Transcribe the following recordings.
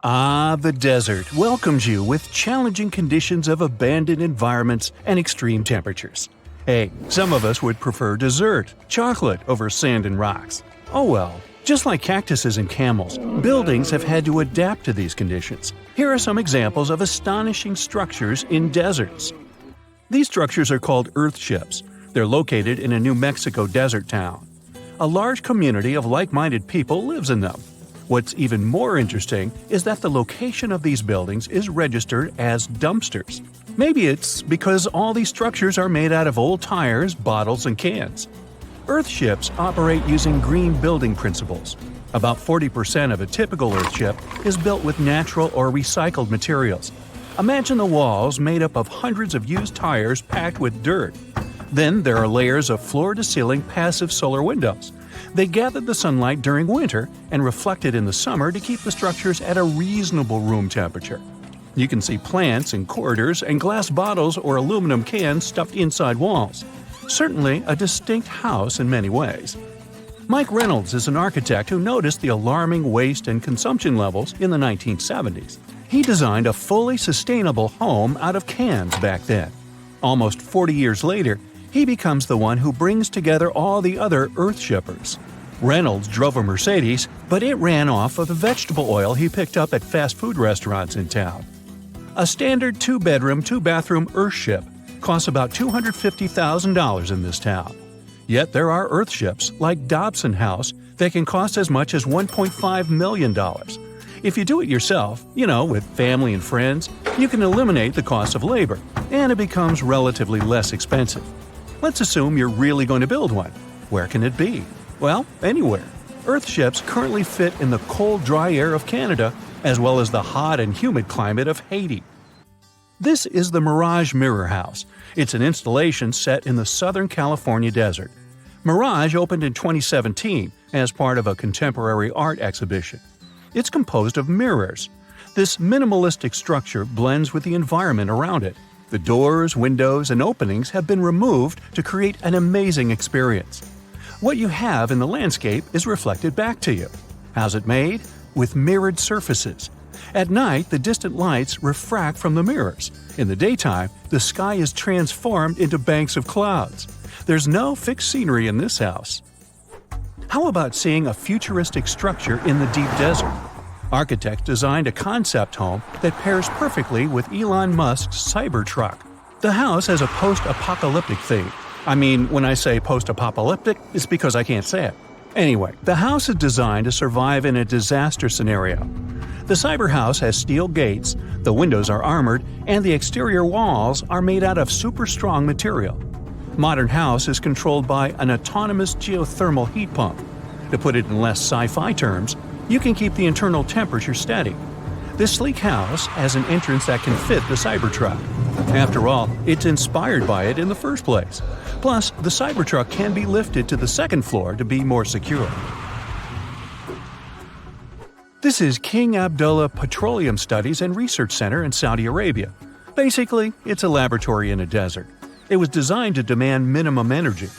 Ah, the desert welcomes you with challenging conditions of abandoned environments and extreme temperatures. Hey, some of us would prefer dessert, chocolate over sand and rocks. Oh well. Just like cactuses and camels, buildings have had to adapt to these conditions. Here are some examples of astonishing structures in deserts. These structures are called earthships. They're located in a New Mexico desert town. A large community of like-minded people lives in them. What's even more interesting is that the location of these buildings is registered as dumpsters. Maybe it's because all these structures are made out of old tires, bottles, and cans. Earthships operate using green building principles. About 40% of a typical earthship is built with natural or recycled materials. Imagine the walls made up of hundreds of used tires packed with dirt. Then there are layers of floor-to-ceiling passive solar windows. They gather the sunlight during winter and reflect it in the summer to keep the structures at a reasonable room temperature. You can see plants in corridors and glass bottles or aluminum cans stuffed inside walls. Certainly a distinct house in many ways. Mike Reynolds is an architect who noticed the alarming waste and consumption levels in the 1970s. He designed a fully sustainable home out of cans back then. Almost 40 years later, he becomes the one who brings together all the other earthshippers. Reynolds drove a Mercedes, but it ran off of the vegetable oil he picked up at fast food restaurants in town. A standard 2-bedroom, 2-bathroom earthship costs about $250,000 in this town. Yet there are earthships like Dobson House that can cost as much as $1.5 million. If you do it yourself, with family and friends, you can eliminate the cost of labor, and it becomes relatively less expensive. Let's assume you're really going to build one. Where can it be? Well, anywhere. Earthships currently fit in the cold, dry air of Canada, as well as the hot and humid climate of Haiti. This is the Mirage Mirror House. It's an installation set in the Southern California desert. Mirage opened in 2017 as part of a contemporary art exhibition. It's composed of mirrors. This minimalistic structure blends with the environment around it. The doors, windows, and openings have been removed to create an amazing experience. What you have in the landscape is reflected back to you. How's it made? With mirrored surfaces. At night, the distant lights refract from the mirrors. In the daytime, the sky is transformed into banks of clouds. There's no fixed scenery in this house. How about seeing a futuristic structure in the deep desert? Architects designed a concept home that pairs perfectly with Elon Musk's Cybertruck. The house has a post-apocalyptic theme. I mean, when I say post-apocalyptic, it's because I can't say it. Anyway, the house is designed to survive in a disaster scenario. The cyber house has steel gates, the windows are armored, and the exterior walls are made out of super strong material. Modern house is controlled by an autonomous geothermal heat pump. To put it in less sci-fi terms, you can keep the internal temperature steady. This sleek house has an entrance that can fit the Cybertruck. After all, it's inspired by it in the first place. Plus, the Cybertruck can be lifted to the second floor to be more secure. This is King Abdullah Petroleum Studies and Research Center in Saudi Arabia. Basically, it's a laboratory in a desert. It was designed to demand minimum energy.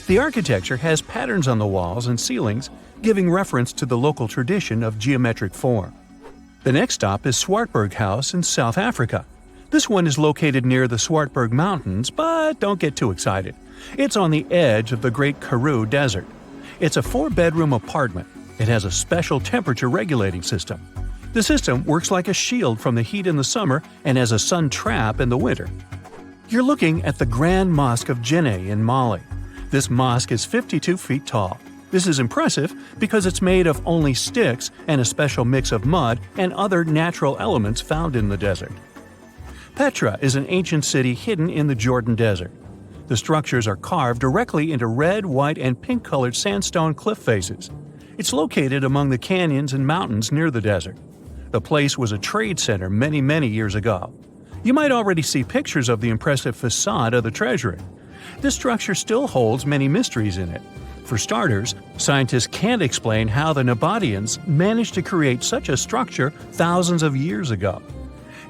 The architecture has patterns on the walls and ceilings, giving reference to the local tradition of geometric form. The next stop is Swartberg House in South Africa. This one is located near the Swartberg Mountains, but don't get too excited. It's on the edge of the Great Karoo Desert. It's a 4-bedroom apartment. It has a special temperature regulating system. The system works like a shield from the heat in the summer and as a sun trap in the winter. You're looking at the Grand Mosque of Djenné in Mali. This mosque is 52 feet tall. This is impressive because it's made of only sticks and a special mix of mud and other natural elements found in the desert. Petra is an ancient city hidden in the Jordan Desert. The structures are carved directly into red, white, and pink-colored sandstone cliff faces. It's located among the canyons and mountains near the desert. The place was a trade center many years ago. You might already see pictures of the impressive facade of the treasury. This structure still holds many mysteries in it. For starters, scientists can't explain how the Nabateans managed to create such a structure thousands of years ago.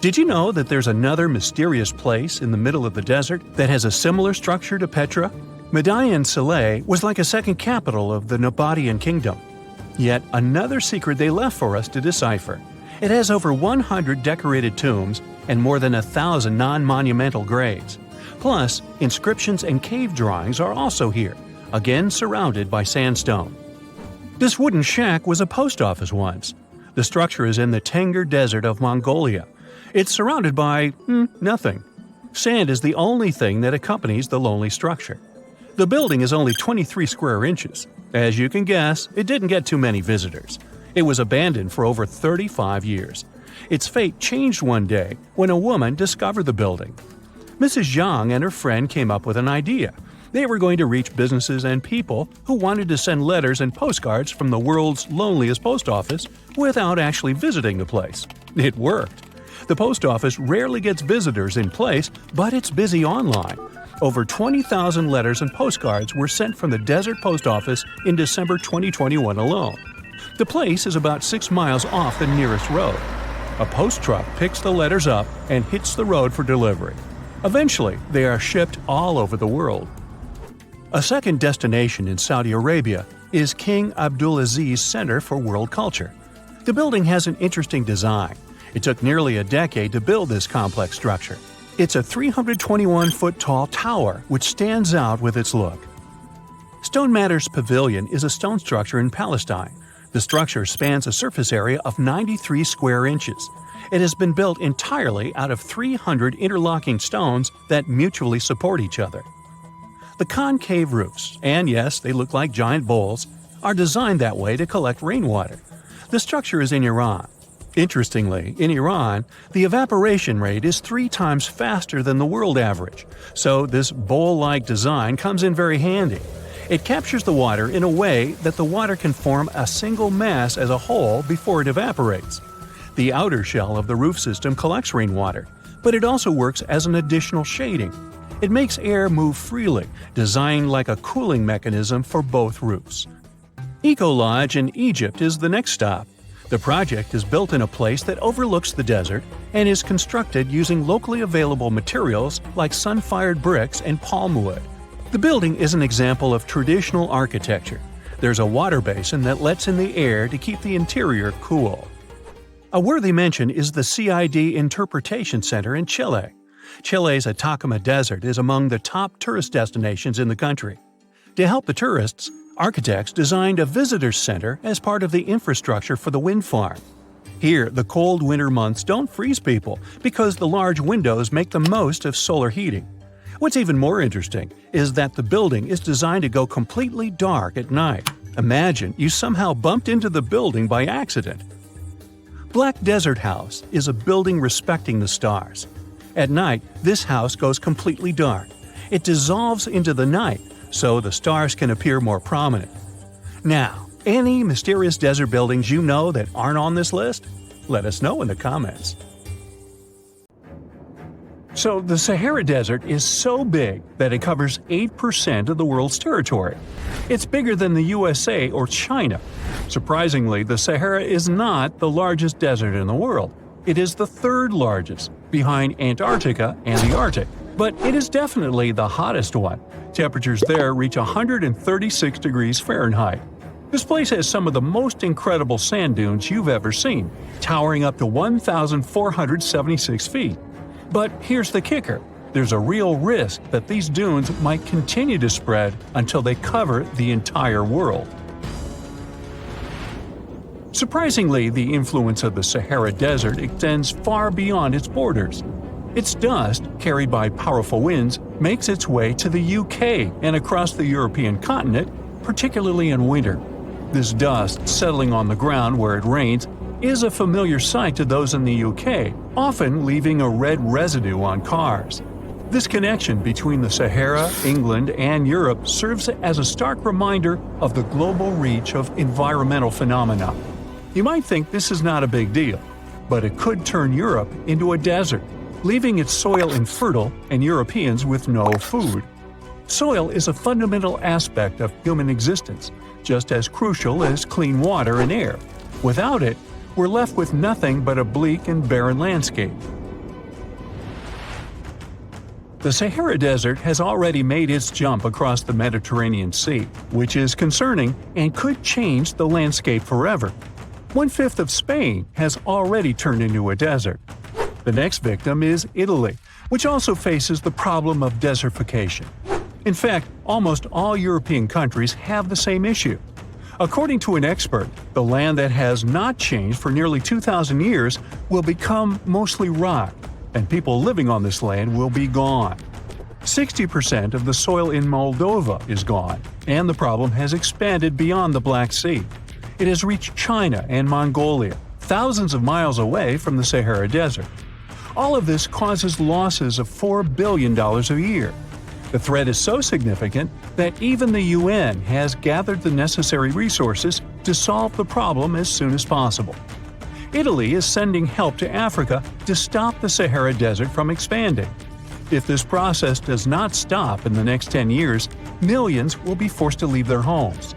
Did you know that there's another mysterious place in the middle of the desert that has a similar structure to Petra? Median Saleh was like a second capital of the Nabatean kingdom. Yet another secret they left for us to decipher. It has over 100 decorated tombs and more than 1,000 non-monumental graves. Plus, inscriptions and cave drawings are also here, again surrounded by sandstone. This wooden shack was a post office once. The structure is in the Tengger Desert of Mongolia. It's surrounded by nothing. Sand is the only thing that accompanies the lonely structure. The building is only 23 square inches. As you can guess, it didn't get too many visitors. It was abandoned for over 35 years. Its fate changed one day when a woman discovered the building. Mrs. Yang and her friend came up with an idea. They were going to reach businesses and people who wanted to send letters and postcards from the world's loneliest post office without actually visiting the place. It worked. The post office rarely gets visitors in place, but it's busy online. Over 20,000 letters and postcards were sent from the Desert Post Office in December 2021 alone. The place is about 6 miles off the nearest road. A post truck picks the letters up and hits the road for delivery. Eventually, they are shipped all over the world. A second destination in Saudi Arabia is King Abdulaziz Center for World Culture. The building has an interesting design. It took nearly a decade to build this complex structure. It's a 321-foot-tall tower which stands out with its look. Stone Matters Pavilion is a stone structure in Palestine. The structure spans a surface area of 93 square inches. It has been built entirely out of 300 interlocking stones that mutually support each other. The concave roofs, and yes, they look like giant bowls, are designed that way to collect rainwater. The structure is in Iran. Interestingly, in Iran, the evaporation rate is 3 times faster than the world average, so this bowl-like design comes in very handy. It captures the water in a way that the water can form a single mass as a whole before it evaporates. The outer shell of the roof system collects rainwater, but it also works as an additional shading. It makes air move freely, designed like a cooling mechanism for both roofs. Eco Lodge in Egypt is the next stop. The project is built in a place that overlooks the desert and is constructed using locally available materials like sun-fired bricks and palm wood. The building is an example of traditional architecture. There's a water basin that lets in the air to keep the interior cool. A worthy mention is the CID Interpretation Center in Chile. Chile's Atacama Desert is among the top tourist destinations in the country. To help the tourists, architects designed a visitors center as part of the infrastructure for the wind farm. Here, the cold winter months don't freeze people because the large windows make the most of solar heating. What's even more interesting is that the building is designed to go completely dark at night. Imagine you somehow bumped into the building by accident. Black Desert House is a building respecting the stars. At night, this house goes completely dark. It dissolves into the night, so the stars can appear more prominent. Now, any mysterious desert buildings you know that aren't on this list? Let us know in the comments. So, the Sahara Desert is so big that it covers 8% of the world's territory. It's bigger than the USA or China. Surprisingly, the Sahara is not the largest desert in the world. It is the third largest, behind Antarctica and the Arctic. But it is definitely the hottest one. Temperatures there reach 136 degrees Fahrenheit. This place has some of the most incredible sand dunes you've ever seen, towering up to 1,476 feet. But here's the kicker. There's a real risk that these dunes might continue to spread until they cover the entire world. Surprisingly, the influence of the Sahara Desert extends far beyond its borders. Its dust, carried by powerful winds, makes its way to the UK and across the European continent, particularly in winter. This dust settling on the ground where it rains is a familiar sight to those in the UK, often leaving a red residue on cars. This connection between the Sahara, England, and Europe serves as a stark reminder of the global reach of environmental phenomena. You might think this is not a big deal, but it could turn Europe into a desert, leaving its soil infertile and Europeans with no food. Soil is a fundamental aspect of human existence, just as crucial as clean water and air. Without it, we're left with nothing but a bleak and barren landscape. The Sahara Desert has already made its jump across the Mediterranean Sea, which is concerning and could change the landscape forever. 1/5 of Spain has already turned into a desert. The next victim is Italy, which also faces the problem of desertification. In fact, almost all European countries have the same issue. According to an expert, the land that has not changed for nearly 2,000 years will become mostly rock, and people living on this land will be gone. 60% of the soil in Moldova is gone, and the problem has expanded beyond the Black Sea. It has reached China and Mongolia, thousands of miles away from the Sahara Desert. All of this causes losses of $4 billion a year. The threat is so significant that even the UN has gathered the necessary resources to solve the problem as soon as possible. Italy is sending help to Africa to stop the Sahara Desert from expanding. If this process does not stop in the next 10 years, millions will be forced to leave their homes.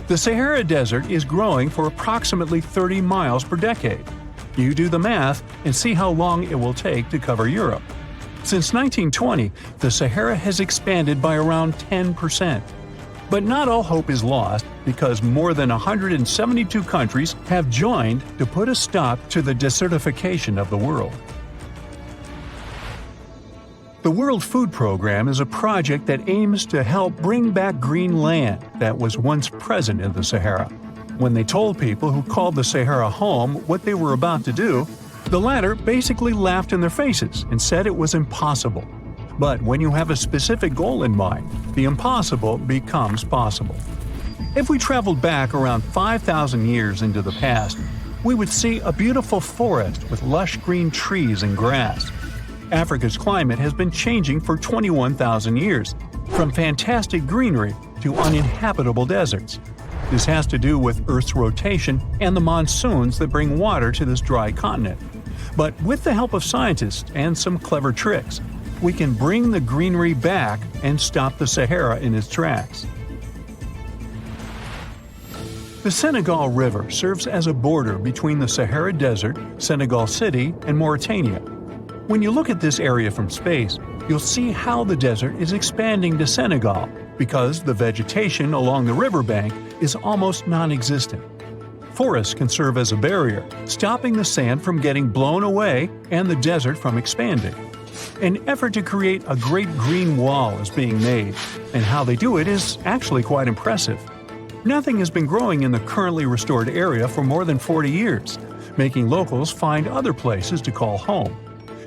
The Sahara Desert is growing for approximately 30 miles per decade. You do the math and see how long it will take to cover Europe. Since 1920, the Sahara has expanded by around 10%. But not all hope is lost because more than 172 countries have joined to put a stop to the desertification of the world. The World Food Program is a project that aims to help bring back green land that was once present in the Sahara. When they told people who called the Sahara home what they were about to do, the latter basically laughed in their faces and said it was impossible. But when you have a specific goal in mind, the impossible becomes possible. If we traveled back around 5,000 years into the past, we would see a beautiful forest with lush green trees and grass. Africa's climate has been changing for 21,000 years, from fantastic greenery to uninhabitable deserts. This has to do with Earth's rotation and the monsoons that bring water to this dry continent. But with the help of scientists and some clever tricks, we can bring the greenery back and stop the Sahara in its tracks. The Senegal River serves as a border between the Sahara Desert, Senegal City, and Mauritania. When you look at this area from space, you'll see how the desert is expanding to Senegal because the vegetation along the riverbank is almost non-existent. Forests can serve as a barrier, stopping the sand from getting blown away and the desert from expanding. An effort to create a great green wall is being made, and how they do it is actually quite impressive. Nothing has been growing in the currently restored area for more than 40 years, making locals find other places to call home.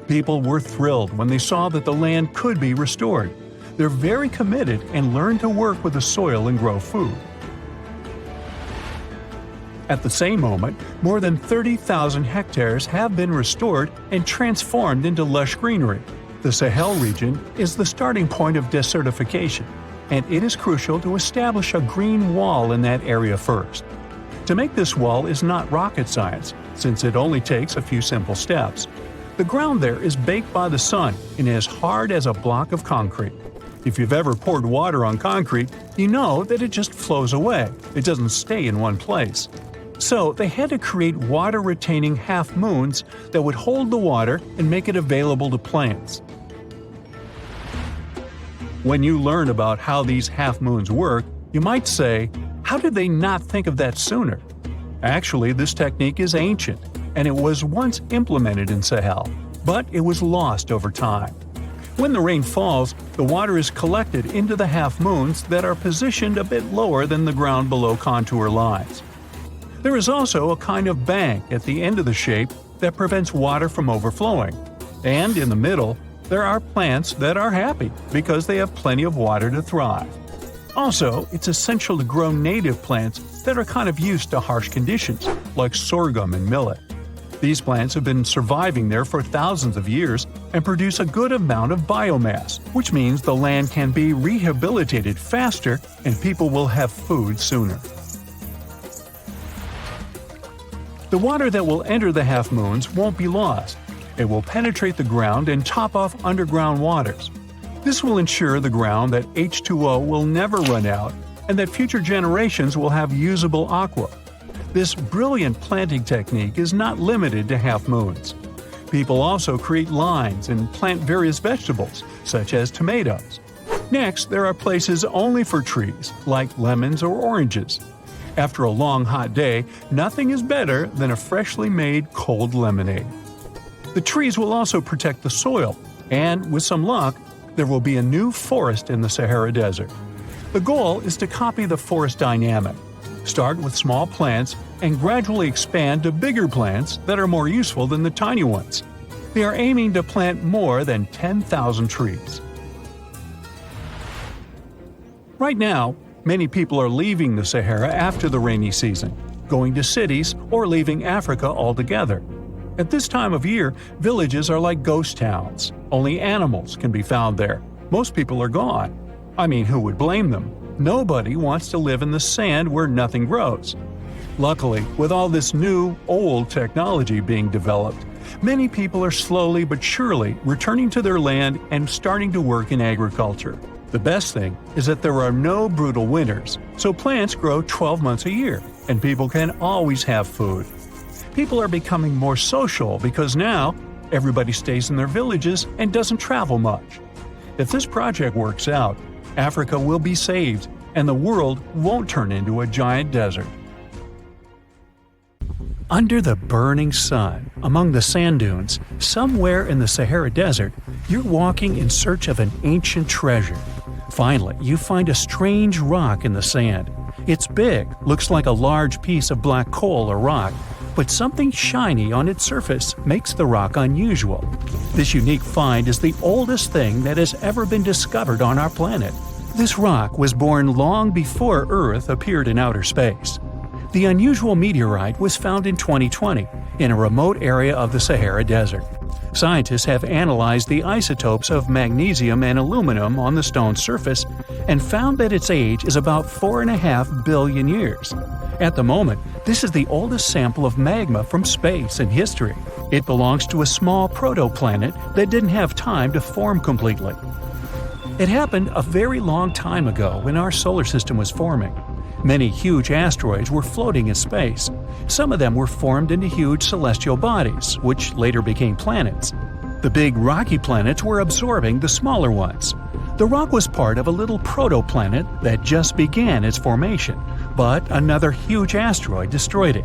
People were thrilled when they saw that the land could be restored. They're very committed and learn to work with the soil and grow food. At the same moment, more than 30,000 hectares have been restored and transformed into lush greenery. The Sahel region is the starting point of desertification, and it is crucial to establish a green wall in that area first. To make this wall is not rocket science, since it only takes a few simple steps. The ground there is baked by the sun and is hard as a block of concrete. If you've ever poured water on concrete, you know that it just flows away. It doesn't stay in one place. So they had to create water-retaining half-moons that would hold the water and make it available to plants. When you learn about how these half-moons work, you might say, how did they not think of that sooner? Actually, this technique is ancient, and it was once implemented in Sahel, but it was lost over time. When the rain falls, the water is collected into the half-moons that are positioned a bit lower than the ground below contour lines. There is also a kind of bank at the end of the shape that prevents water from overflowing. And in the middle, there are plants that are happy because they have plenty of water to thrive. Also, it's essential to grow native plants that are kind of used to harsh conditions, like sorghum and millet. These plants have been surviving there for thousands of years and produce a good amount of biomass, which means the land can be rehabilitated faster and people will have food sooner. The water that will enter the half-moons won't be lost. It will penetrate the ground and top off underground waters. This will ensure the ground that H2O will never run out and that future generations will have usable aqua. This brilliant planting technique is not limited to half-moons. People also create lines and plant various vegetables, such as tomatoes. Next, there are places only for trees, like lemons or oranges. After a long hot day, nothing is better than a freshly made cold lemonade. The trees will also protect the soil, and with some luck, there will be a new forest in the Sahara Desert. The goal is to copy the forest dynamic. Start with small plants and gradually expand to bigger plants that are more useful than the tiny ones. They are aiming to plant more than 10,000 trees. Right now, many people are leaving the Sahara after the rainy season, going to cities or leaving Africa altogether. At this time of year, villages are like ghost towns. Only animals can be found there. Most people are gone. I mean, who would blame them? Nobody wants to live in the sand where nothing grows. Luckily, with all this new, old technology being developed, many people are slowly but surely returning to their land and starting to work in agriculture. The best thing is that there are no brutal winters, so plants grow 12 months a year, and people can always have food. People are becoming more social because now everybody stays in their villages and doesn't travel much. If this project works out, Africa will be saved, and the world won't turn into a giant desert. Under the burning sun, among the sand dunes, somewhere in the Sahara Desert, you're walking in search of an ancient treasure. Finally, you find a strange rock in the sand. It's big, looks like a large piece of black coal or rock, but something shiny on its surface makes the rock unusual. This unique find is the oldest thing that has ever been discovered on our planet. This rock was born long before Earth appeared in outer space. The unusual meteorite was found in 2020 in a remote area of the Sahara Desert. Scientists have analyzed the isotopes of magnesium and aluminum on the stone's surface and found that its age is about 4.5 billion years. At the moment, this is the oldest sample of magma from space in history. It belongs to a small protoplanet that didn't have time to form completely. It happened a very long time ago when our solar system was forming. Many huge asteroids were floating in space. Some of them were formed into huge celestial bodies, which later became planets. The big rocky planets were absorbing the smaller ones. The rock was part of a little protoplanet that just began its formation, but another huge asteroid destroyed it.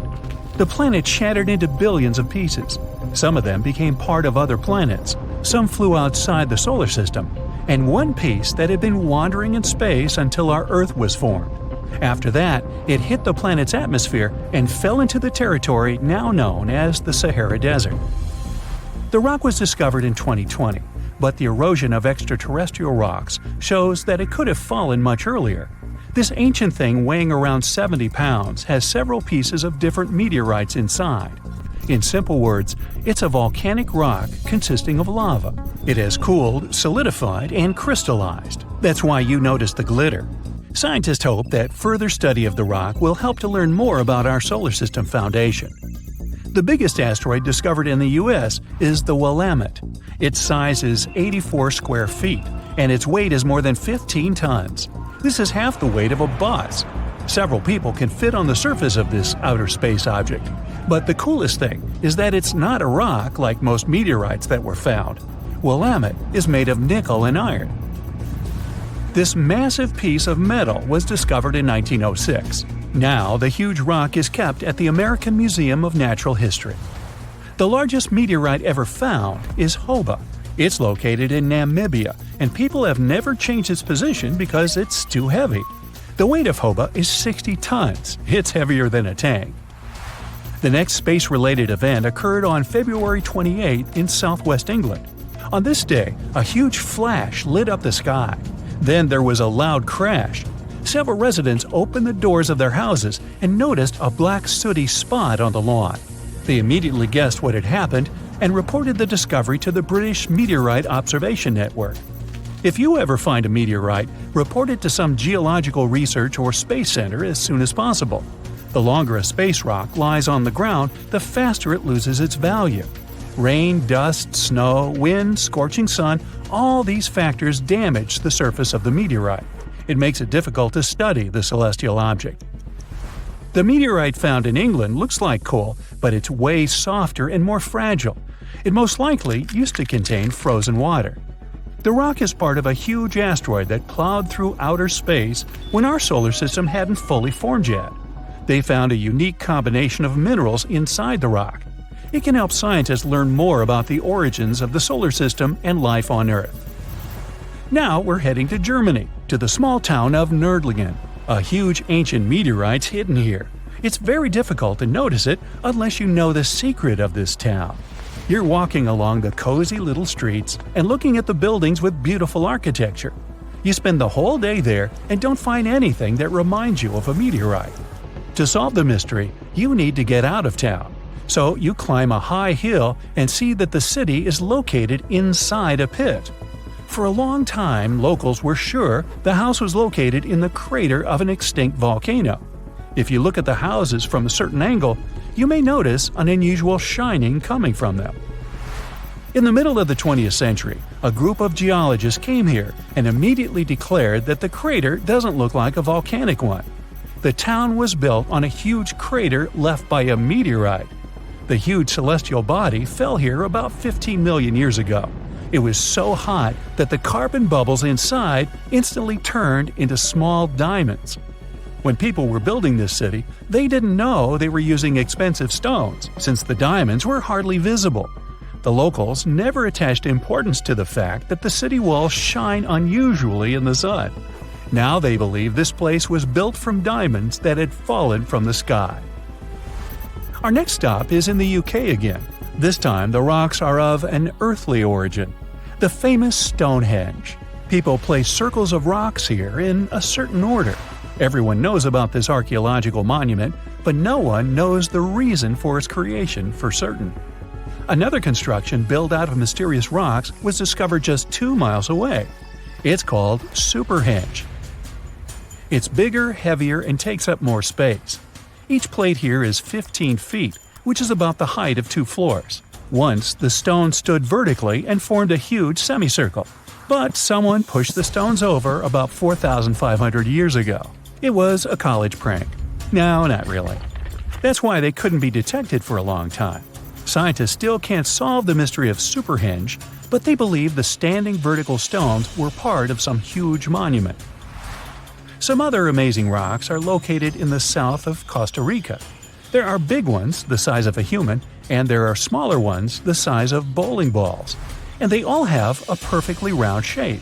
The planet shattered into billions of pieces. Some of them became part of other planets. Some flew outside the solar system, and one piece that had been wandering in space until our Earth was formed. After that, it hit the planet's atmosphere and fell into the territory now known as the Sahara Desert. The rock was discovered in 2020, but the erosion of extraterrestrial rocks shows that it could have fallen much earlier. This ancient thing weighing around 70 pounds has several pieces of different meteorites inside. In simple words, it's a volcanic rock consisting of lava. It has cooled, solidified, and crystallized. That's why you notice the glitter. Scientists hope that further study of the rock will help to learn more about our solar system foundation. The biggest asteroid discovered in the U.S. is the Willamette. Its size is 84 square feet, and its weight is more than 15 tons. This is half the weight of a bus. Several people can fit on the surface of this outer space object. But the coolest thing is that it's not a rock like most meteorites that were found. Willamette is made of nickel and iron. This massive piece of metal was discovered in 1906. Now, the huge rock is kept at the American Museum of Natural History. The largest meteorite ever found is Hoba. It's located in Namibia, and people have never changed its position because it's too heavy. The weight of Hoba is 60 tons. It's heavier than a tank. The next space-related event occurred on February 28 in southwest England. On this day, a huge flash lit up the sky. Then there was a loud crash. Several residents opened the doors of their houses and noticed a black sooty spot on the lawn. They immediately guessed what had happened and reported the discovery to the British Meteorite Observation Network. If you ever find a meteorite, report it to some geological research or space center as soon as possible. The longer a space rock lies on the ground, the faster it loses its value. Rain, dust, snow, wind, scorching sun, all these factors damage the surface of the meteorite. It makes it difficult to study the celestial object. The meteorite found in England looks like coal, but it's way softer and more fragile. It most likely used to contain frozen water. The rock is part of a huge asteroid that plowed through outer space when our solar system hadn't fully formed yet. They found a unique combination of minerals inside the rock. It can help scientists learn more about the origins of the solar system and life on Earth. Now we're heading to Germany, to the small town of Nördlingen. A huge ancient meteorite's hidden here. It's very difficult to notice it unless you know the secret of this town. You're walking along the cozy little streets and looking at the buildings with beautiful architecture. You spend the whole day there and don't find anything that reminds you of a meteorite. To solve the mystery, you need to get out of town. So you climb a high hill and see that the city is located inside a pit. For a long time, locals were sure the house was located in the crater of an extinct volcano. If you look at the houses from a certain angle, you may notice an unusual shining coming from them. In the middle of the 20th century, a group of geologists came here and immediately declared that the crater doesn't look like a volcanic one. The town was built on a huge crater left by a meteorite. The huge celestial body fell here about 15 million years ago. It was so hot that the carbon bubbles inside instantly turned into small diamonds. When people were building this city, they didn't know they were using expensive stones, since the diamonds were hardly visible. The locals never attached importance to the fact that the city walls shine unusually in the sun. Now they believe this place was built from diamonds that had fallen from the sky. Our next stop is in the UK again. This time the rocks are of an earthly origin. The famous Stonehenge. People place circles of rocks here in a certain order. Everyone knows about this archaeological monument, but no one knows the reason for its creation for certain. Another construction built out of mysterious rocks was discovered just 2 miles away. It's called Subterranean. It's bigger, heavier, and takes up more space. Each plate here is 15 feet, which is about the height of 2 floors. Once, the stone stood vertically and formed a huge semicircle. But someone pushed the stones over about 4,500 years ago. It was a college prank. No, not really. That's why they couldn't be detected for a long time. Scientists still can't solve the mystery of Subterranean, but they believe the standing vertical stones were part of some huge monument. Some other amazing rocks are located in the south of Costa Rica. There are big ones, the size of a human, and there are smaller ones, the size of bowling balls. And they all have a perfectly round shape.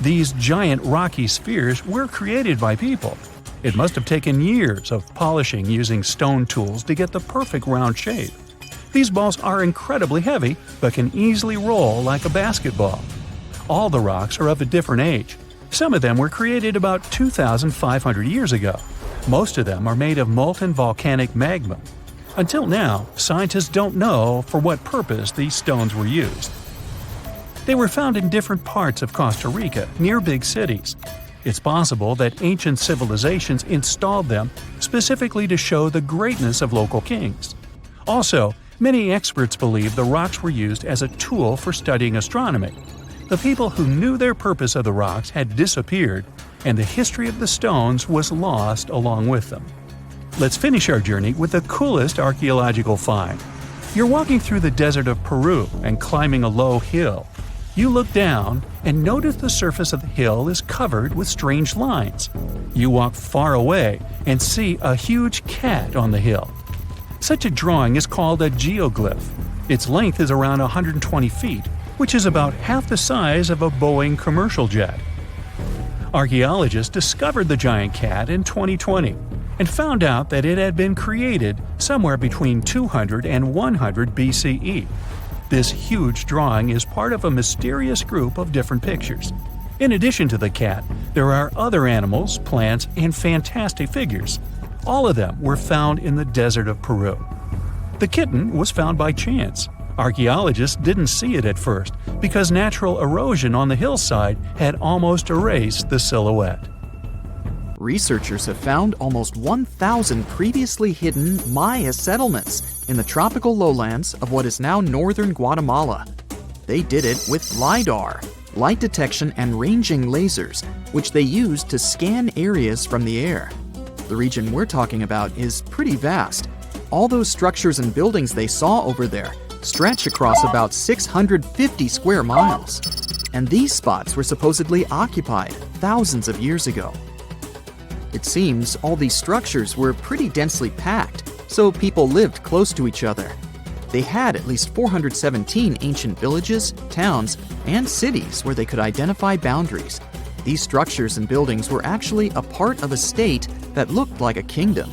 These giant rocky spheres were created by people. It must have taken years of polishing using stone tools to get the perfect round shape. These balls are incredibly heavy, but can easily roll like a basketball. All the rocks are of a different age. Some of them were created about 2,500 years ago. Most of them are made of molten volcanic magma. Until now, scientists don't know for what purpose these stones were used. They were found in different parts of Costa Rica, near big cities. It's possible that ancient civilizations installed them specifically to show the greatness of local kings. Also, many experts believe the rocks were used as a tool for studying astronomy. The people who knew their purpose of the rocks had disappeared, and the history of the stones was lost along with them. Let's finish our journey with the coolest archaeological find. You're walking through the desert of Peru and climbing a low hill. You look down and notice the surface of the hill is covered with strange lines. You walk far away and see a huge cat on the hill. Such a drawing is called a geoglyph. Its length is around 120 feet, which is about half the size of a Boeing commercial jet. Archaeologists discovered the giant cat in 2020 and found out that it had been created somewhere between 200 and 100 BCE. This huge drawing is part of a mysterious group of different pictures. In addition to the cat, there are other animals, plants, and fantastic figures. All of them were found in the desert of Peru. The kitten was found by chance. Archaeologists didn't see it at first because natural erosion on the hillside had almost erased the silhouette. Researchers have found almost 1,000 previously hidden Maya settlements in the tropical lowlands of what is now northern Guatemala. They did it with LiDAR, light detection and ranging lasers, which they used to scan areas from the air. The region we're talking about is pretty vast. All those structures and buildings they saw over there stretch across about 650 square miles. And these spots were supposedly occupied thousands of years ago. It seems all these structures were pretty densely packed, so people lived close to each other. They had at least 417 ancient villages, towns, and cities where they could identify boundaries. These structures and buildings were actually a part of a state that looked like a kingdom.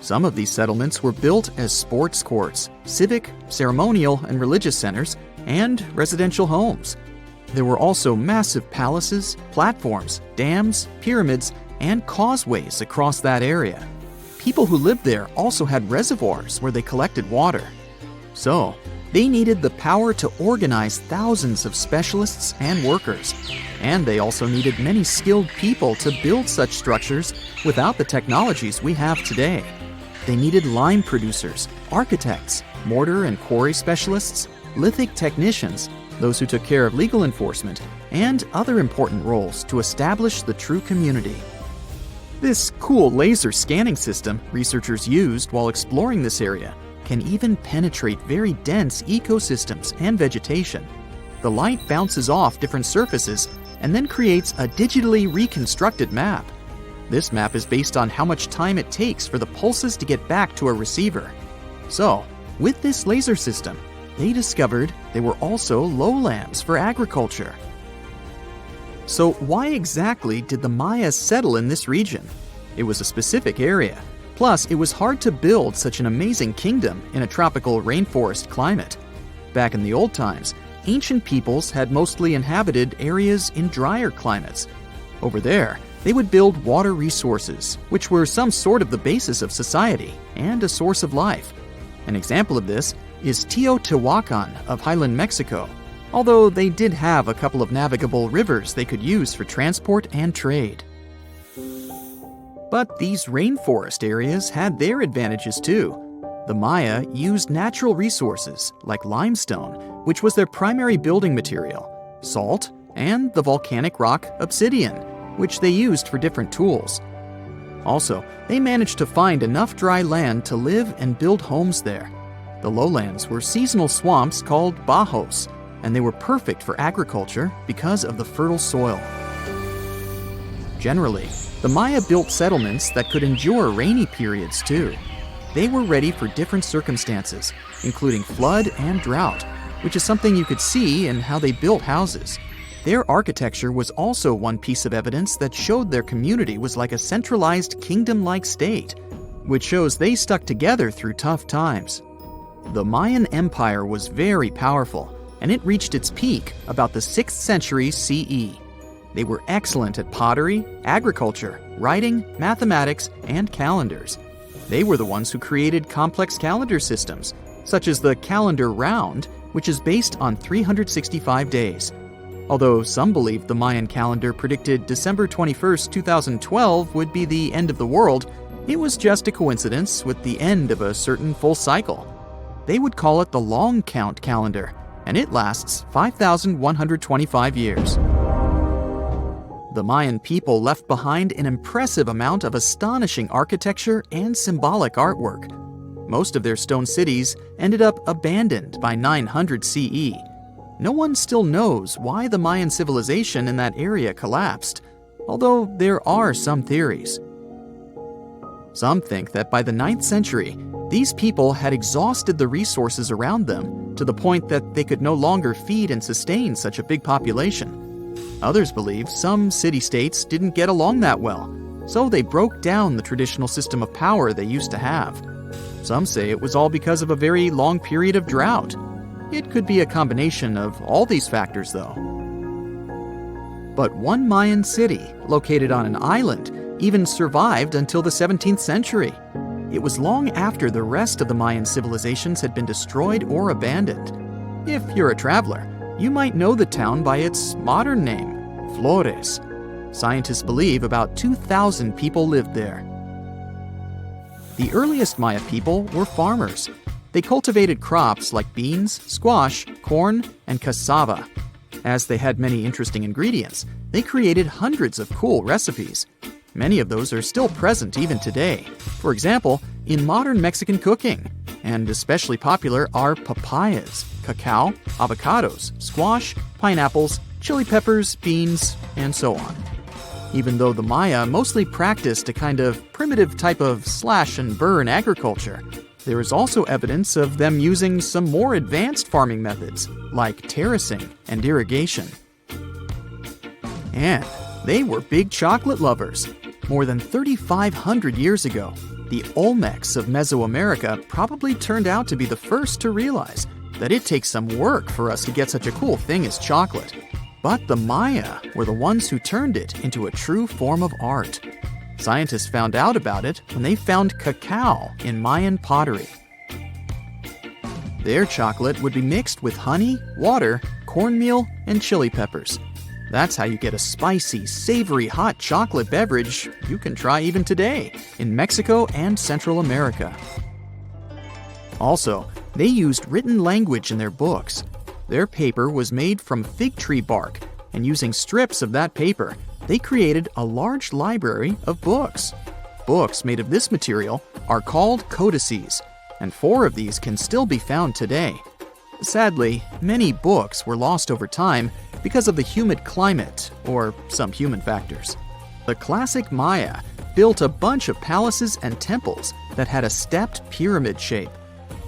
Some of these settlements were built as sports courts, civic, ceremonial, and religious centers, and residential homes. There were also massive palaces, platforms, dams, pyramids, and causeways across that area. People who lived there also had reservoirs where they collected water. So, they needed the power to organize thousands of specialists and workers. And they also needed many skilled people to build such structures without the technologies we have today. They needed lime producers, architects, mortar and quarry specialists, lithic technicians, those who took care of legal enforcement, and other important roles to establish the true community. This cool laser scanning system researchers used while exploring this area can even penetrate very dense ecosystems and vegetation. The light bounces off different surfaces and then creates a digitally reconstructed map. This map is based on how much time it takes for the pulses to get back to a receiver. So, with this laser system, they discovered there were also lowlands for agriculture. So why exactly did the Maya settle in this region? It was a specific area. Plus, it was hard to build such an amazing kingdom in a tropical rainforest climate. Back in the old times, ancient peoples had mostly inhabited areas in drier climates. Over there, they would build water resources, which were some sort of the basis of society and a source of life. An example of this is Teotihuacan of Highland Mexico, although they did have a couple of navigable rivers they could use for transport and trade. But these rainforest areas had their advantages too. The Maya used natural resources like limestone, which was their primary building material, salt, and the volcanic rock obsidian, which they used for different tools. Also, they managed to find enough dry land to live and build homes there. The lowlands were seasonal swamps called bajos, and they were perfect for agriculture because of the fertile soil. Generally, the Maya built settlements that could endure rainy periods too. They were ready for different circumstances, including flood and drought, which is something you could see in how they built houses. Their architecture was also one piece of evidence that showed their community was like a centralized kingdom-like state, which shows they stuck together through tough times. The Mayan Empire was very powerful, and it reached its peak about the 6th century CE. They were excellent at pottery, agriculture, writing, mathematics, and calendars. They were the ones who created complex calendar systems, such as the calendar round, which is based on 365 days. Although some believe the Mayan calendar predicted December 21st, 2012 would be the end of the world, it was just a coincidence with the end of a certain full cycle. They would call it the long count calendar, and it lasts 5,125 years. The Mayan people left behind an impressive amount of astonishing architecture and symbolic artwork. Most of their stone cities ended up abandoned by 900 CE. No one still knows why the Mayan civilization in that area collapsed, although there are some theories. Some think that by the 9th century, these people had exhausted the resources around them to the point that they could no longer feed and sustain such a big population. Others believe some city-states didn't get along that well, so they broke down the traditional system of power they used to have. Some say it was all because of a very long period of drought. It could be a combination of all these factors, though. But one Mayan city, located on an island, even survived until the 17th century. It was long after the rest of the Mayan civilizations had been destroyed or abandoned. If you're a traveler, you might know the town by its modern name, Flores. Scientists believe about 2,000 people lived there. The earliest Maya people were farmers. They cultivated crops like beans, squash, corn, and cassava. As they had many interesting ingredients, they created hundreds of cool recipes. Many of those are still present even today. For example, in modern Mexican cooking. And especially popular are papayas, cacao, avocados, squash, pineapples, chili peppers, beans, and so on. even though the Maya mostly practiced a kind of primitive type of slash-and-burn agriculture. There is also evidence of them using some more advanced farming methods, like terracing and irrigation. And they were big chocolate lovers. More than 3,500 years ago, the Olmecs of Mesoamerica probably turned out to be the first to realize that it takes some work for us to get such a cool thing as chocolate. But the Maya were the ones who turned it into a true form of art. Scientists found out about it when they found cacao in Mayan pottery. Their chocolate would be mixed with honey, water, cornmeal, and chili peppers. That's how you get a spicy, savory hot chocolate beverage you can try even today in Mexico and Central America. Also, they used written language in their books. Their paper was made from fig tree bark, and using strips of that paper, they created a large library of books. Books made of this material are called codices, and 4 of these can still be found today. Sadly, many books were lost over time because of the humid climate or some human factors. The classic Maya built a bunch of palaces and temples that had a stepped pyramid shape.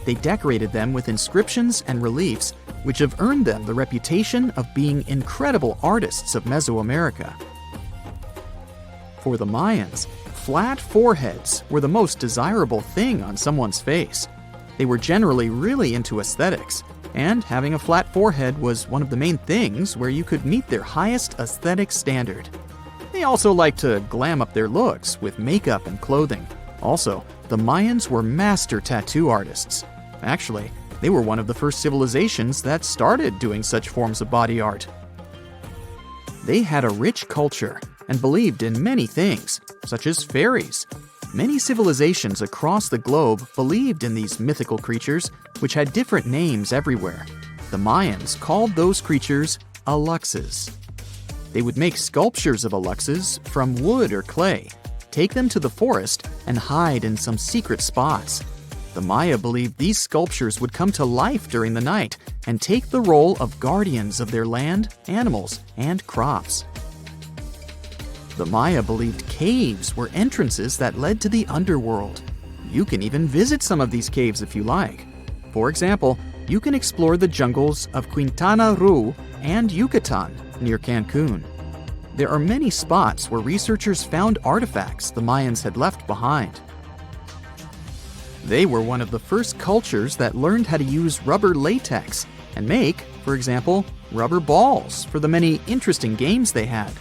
They decorated them with inscriptions and reliefs, which have earned them the reputation of being incredible artists of Mesoamerica. For the Mayans, flat foreheads were the most desirable thing on someone's face. They were generally really into aesthetics, and having a flat forehead was one of the main things where you could meet their highest aesthetic standard. They also liked to glam up their looks with makeup and clothing. Also, the Mayans were master tattoo artists. Actually, they were one of the first civilizations that started doing such forms of body art. They had a rich culture and believed in many things, such as fairies. Many civilizations across the globe believed in these mythical creatures, which had different names everywhere. The Mayans called those creatures aluxes. They would make sculptures of aluxes from wood or clay, take them to the forest, and hide in some secret spots. The Maya believed these sculptures would come to life during the night and take the role of guardians of their land, animals, and crops. The Maya believed caves were entrances that led to the underworld. You can even visit some of these caves if you like. For example, you can explore the jungles of Quintana Roo and Yucatan near Cancun. There are many spots where researchers found artifacts the Mayans had left behind. They were one of the first cultures that learned how to use rubber latex and make, for example, rubber balls for the many interesting games they had.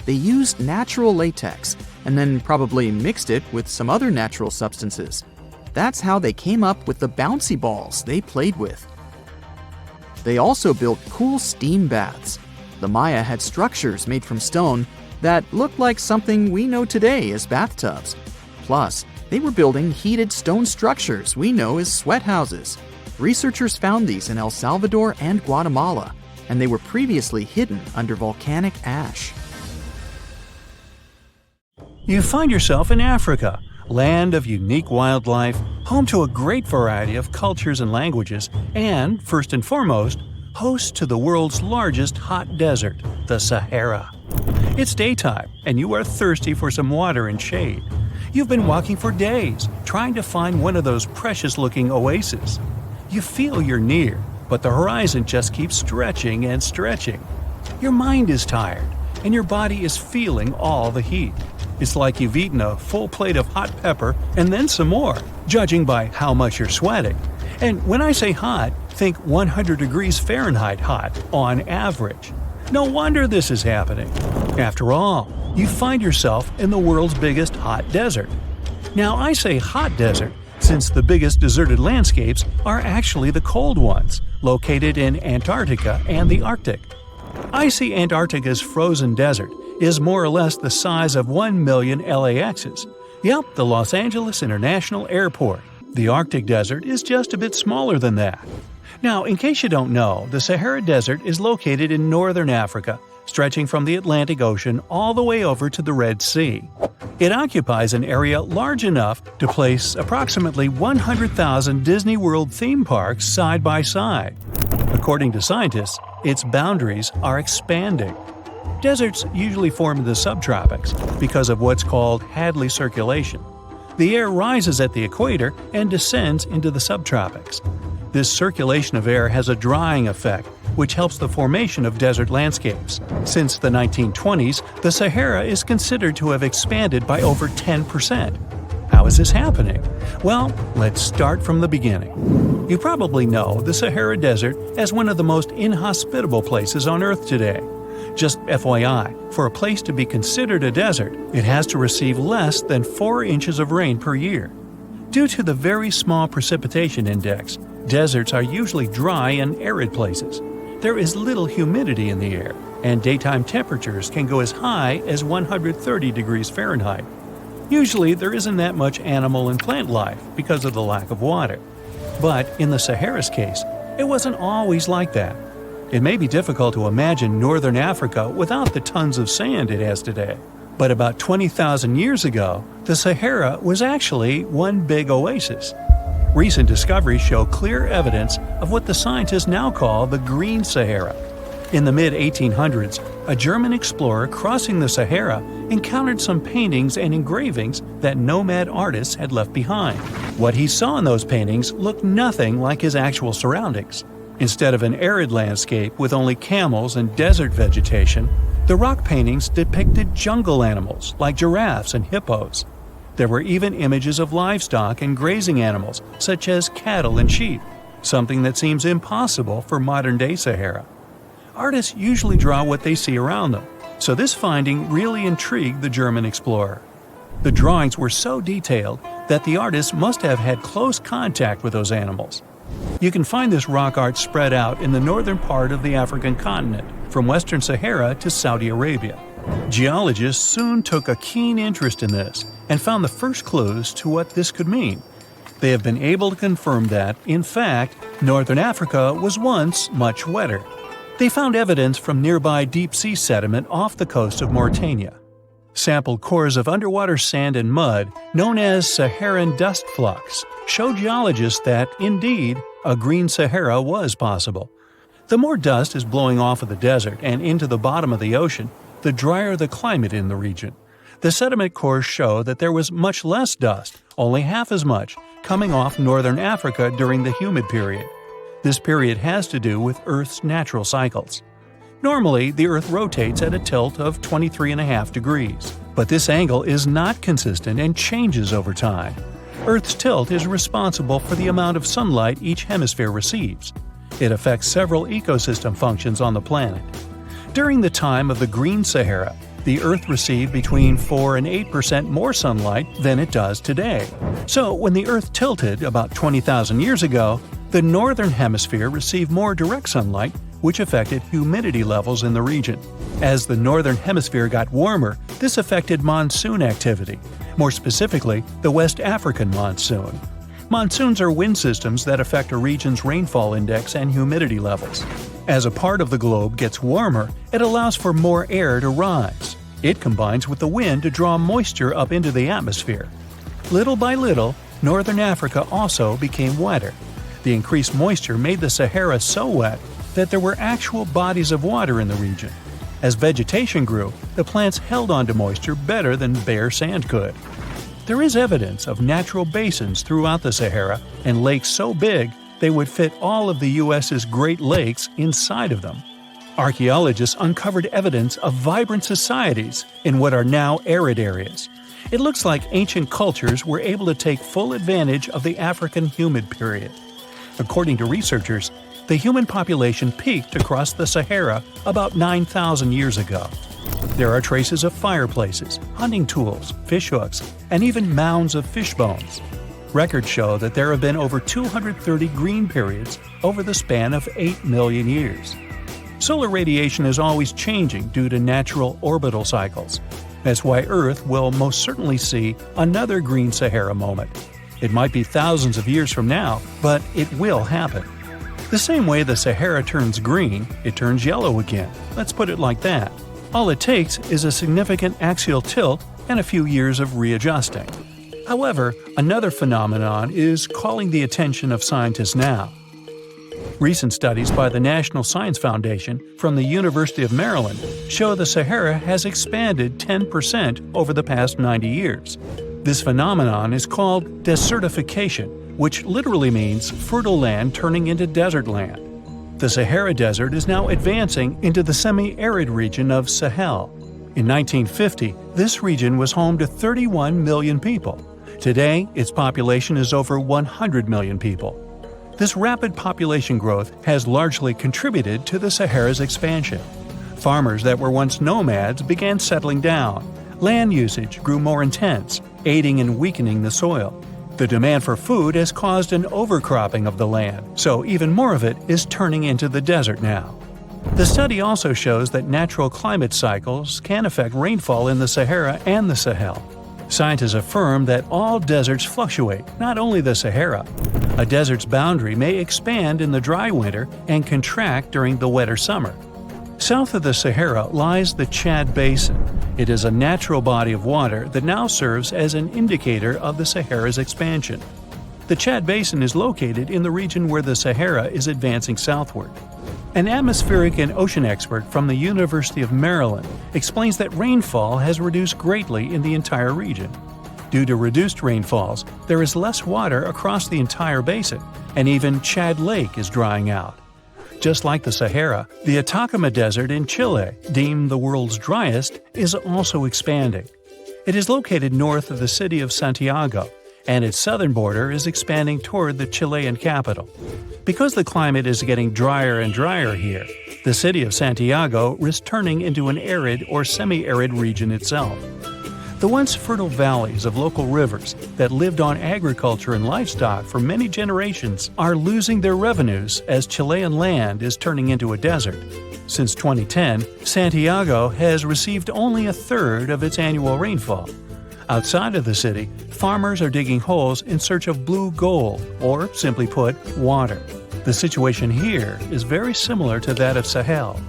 They used natural latex and then probably mixed it with some other natural substances. That's how they came up with the bouncy balls they played with. They also built cool steam baths. The Maya had structures made from stone that looked like something we know today as bathtubs. Plus, they were building heated stone structures we know as sweat houses. Researchers found these in El Salvador and Guatemala, and they were previously hidden under volcanic ash. You find yourself in Africa, land of unique wildlife, home to a great variety of cultures and languages, and, first and foremost, host to the world's largest hot desert, the Sahara. It's daytime, and you are thirsty for some water and shade. You've been walking for days, trying to find one of those precious-looking oases. You feel you're near, but the horizon just keeps stretching and stretching. Your mind is tired, and your body is feeling all the heat. It's like you've eaten a full plate of hot pepper and then some more, judging by how much you're sweating. And when I say hot, think 100 degrees Fahrenheit hot, on average. No wonder this is happening. After all, you find yourself in the world's biggest hot desert. Now, I say hot desert since the biggest deserted landscapes are actually the cold ones, located in Antarctica and the Arctic. Icy Antarctica's frozen desert is more or less the size of 1 million LAXs. Yep, the Los Angeles International Airport. The Arctic desert is just a bit smaller than that. Now, in case you don't know, the Sahara Desert is located in northern Africa, stretching from the Atlantic Ocean all the way over to the Red Sea. It occupies an area large enough to place approximately 100,000 Disney World theme parks side by side. According to scientists, its boundaries are expanding. Deserts usually form in the subtropics because of what's called Hadley circulation. The air rises at the equator and descends into the subtropics. This circulation of air has a drying effect, which helps the formation of desert landscapes. Since the 1920s, the Sahara is considered to have expanded by over 10%. How is this happening? Well, let's start from the beginning. You probably know the Sahara Desert as one of the most inhospitable places on Earth today. Just FYI, for a place to be considered a desert, it has to receive less than 4 inches of rain per year. Due to the very small precipitation index, deserts are usually dry and arid places. There is little humidity in the air, and daytime temperatures can go as high as 130 degrees Fahrenheit. Usually, there isn't that much animal and plant life because of the lack of water. But in the Sahara's case, it wasn't always like that. It may be difficult to imagine northern Africa without the tons of sand it has today. But about 20,000 years ago, the Sahara was actually one big oasis. Recent discoveries show clear evidence of what the scientists now call the Green Sahara. In the mid-1800s, a German explorer crossing the Sahara encountered some paintings and engravings that nomad artists had left behind. What he saw in those paintings looked nothing like his actual surroundings. Instead of an arid landscape with only camels and desert vegetation, the rock paintings depicted jungle animals like giraffes and hippos. There were even images of livestock and grazing animals such as cattle and sheep, something that seems impossible for modern-day Sahara. Artists usually draw what they see around them, so this finding really intrigued the German explorer. The drawings were so detailed that the artists must have had close contact with those animals. You can find this rock art spread out in the northern part of the African continent, from western Sahara to Saudi Arabia. Geologists soon took a keen interest in this and found the first clues to what this could mean. They have been able to confirm that, in fact, northern Africa was once much wetter. They found evidence from nearby deep-sea sediment off the coast of Mauritania. Sampled cores of underwater sand and mud, known as Saharan dust flux, show geologists that, indeed, a green Sahara was possible. The more dust is blowing off of the desert and into the bottom of the ocean, the drier the climate in the region. The sediment cores show that there was much less dust, only half as much, coming off northern Africa during the humid period. This period has to do with Earth's natural cycles. Normally, the Earth rotates at a tilt of 23.5 degrees, but this angle is not consistent and changes over time. Earth's tilt is responsible for the amount of sunlight each hemisphere receives. It affects several ecosystem functions on the planet. During the time of the Green Sahara, the Earth received between 4 and 8% more sunlight than it does today. So when the Earth tilted about 20,000 years ago, the northern hemisphere received more direct sunlight, which affected humidity levels in the region. As the northern hemisphere got warmer, this affected monsoon activity, more specifically the West African monsoon. Monsoons are wind systems that affect a region's rainfall index and humidity levels. As a part of the globe gets warmer, it allows for more air to rise. It combines with the wind to draw moisture up into the atmosphere. Little by little, northern Africa also became wetter. The increased moisture made the Sahara so wet that there were actual bodies of water in the region. As vegetation grew, the plants held onto moisture better than bare sand could. There is evidence of natural basins throughout the Sahara and lakes so big they would fit all of the U.S.'s Great Lakes inside of them. Archaeologists uncovered evidence of vibrant societies in what are now arid areas. It looks like ancient cultures were able to take full advantage of the African humid period. According to researchers, the human population peaked across the Sahara about 9,000 years ago. There are traces of fireplaces, hunting tools, fishhooks, and even mounds of fish bones. Records show that there have been over 230 green periods over the span of 8 million years. Solar radiation is always changing due to natural orbital cycles. That's why Earth will most certainly see another green Sahara moment. It might be thousands of years from now, but it will happen. The same way the Sahara turns green, it turns yellow again. Let's put it like that. All it takes is a significant axial tilt and a few years of readjusting. However, another phenomenon is calling the attention of scientists now. Recent studies by the National Science Foundation from the University of Maryland show the Sahara has expanded 10% over the past 90 years. This phenomenon is called desertification, which literally means fertile land turning into desert land. The Sahara Desert is now advancing into the semi-arid region of Sahel. In 1950, this region was home to 31 million people. Today, its population is over 100 million people. This rapid population growth has largely contributed to the Sahara's expansion. Farmers that were once nomads began settling down. Land usage grew more intense, aiding in weakening the soil. The demand for food has caused an overcropping of the land, so even more of it is turning into the desert now. The study also shows that natural climate cycles can affect rainfall in the Sahara and the Sahel. Scientists affirm that all deserts fluctuate, not only the Sahara. A desert's boundary may expand in the dry winter and contract during the wetter summer. South of the Sahara lies the Chad Basin. It is a natural body of water that now serves as an indicator of the Sahara's expansion. The Chad Basin is located in the region where the Sahara is advancing southward. An atmospheric and ocean expert from the University of Maryland explains that rainfall has reduced greatly in the entire region. Due to reduced rainfalls, there is less water across the entire basin, and even Chad Lake is drying out. Just like the Sahara, the Atacama Desert in Chile, deemed the world's driest, is also expanding. It is located north of the city of Santiago, and its southern border is expanding toward the Chilean capital. Because the climate is getting drier and drier here, the city of Santiago is turning into an arid or semi-arid region itself. The once fertile valleys of local rivers that lived on agriculture and livestock for many generations are losing their revenues as Chilean land is turning into a desert. Since 2010, Santiago has received only a third of its annual rainfall. Outside of the city, farmers are digging holes in search of blue gold, or simply put, water. The situation here is very similar to that of Sahel.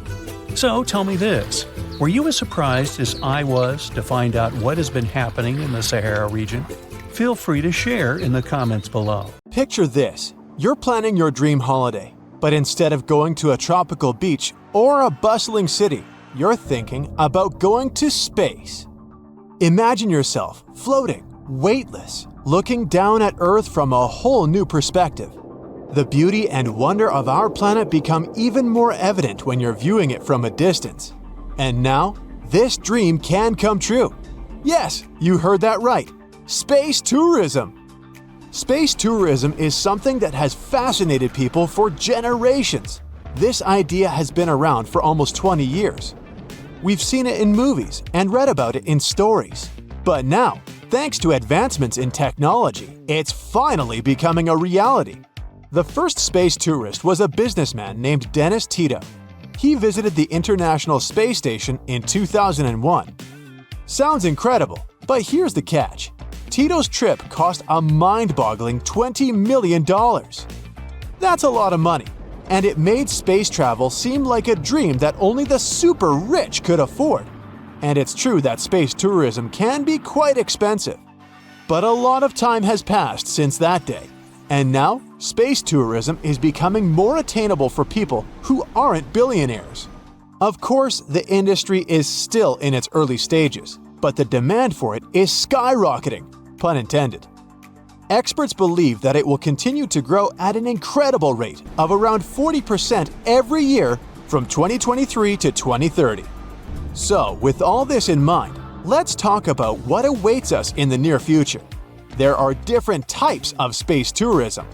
So tell me this, were you as surprised as I was to find out what has been happening in the Sahara region? Feel free to share in the comments below. Picture this, you're planning your dream holiday, but instead of going to a tropical beach or a bustling city, you're thinking about going to space. Imagine yourself floating, weightless, looking down at Earth from a whole new perspective. The beauty and wonder of our planet become even more evident when you're viewing it from a distance. And now, this dream can come true. Yes, you heard that right. Space tourism. Space tourism is something that has fascinated people for generations. This idea has been around for almost 20 years. We've seen it in movies and read about it in stories. But now, thanks to advancements in technology, it's finally becoming a reality. The first space tourist was a businessman named Dennis Tito. He visited the International Space Station in 2001. Sounds incredible, but here's the catch. Tito's trip cost a mind-boggling $20 million. That's a lot of money, and it made space travel seem like a dream that only the super rich could afford. And it's true that space tourism can be quite expensive. But a lot of time has passed since that day, and now space tourism is becoming more attainable for people who aren't billionaires. Of course, the industry is still in its early stages, but the demand for it is skyrocketing, pun intended. Experts believe that it will continue to grow at an incredible rate of around 40% every year from 2023 to 2030. So, with all this in mind, let's talk about what awaits us in the near future. There are different types of space tourism.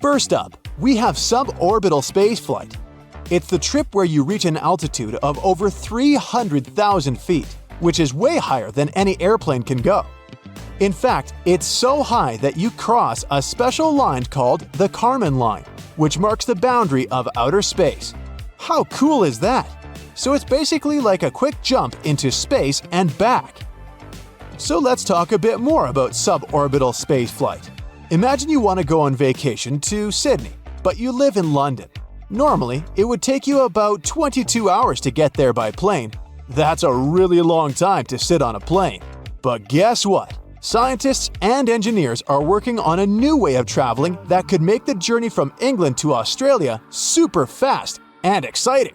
First up, we have suborbital spaceflight. It's the trip where you reach an altitude of over 300,000 feet, which is way higher than any airplane can go. In fact, it's so high that you cross a special line called the Kármán line, which marks the boundary of outer space. How cool is that? So it's basically like a quick jump into space and back. So let's talk a bit more about suborbital spaceflight. Imagine you want to go on vacation to Sydney, but you live in London. Normally, it would take you about 22 hours to get there by plane. That's a really long time to sit on a plane. But guess what? Scientists and engineers are working on a new way of traveling that could make the journey from England to Australia super fast and exciting.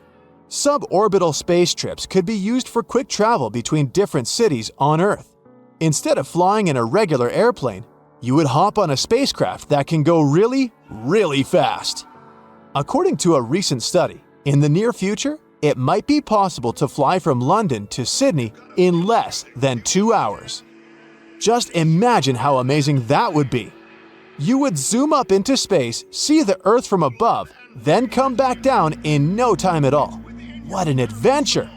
Suborbital space trips could be used for quick travel between different cities on Earth. Instead of flying in a regular airplane, you would hop on a spacecraft that can go really, really fast. According to a recent study, in the near future, it might be possible to fly from London to Sydney in less than 2 hours. Just imagine how amazing that would be. You would zoom up into space, see the Earth from above, then come back down in no time at all. What an adventure!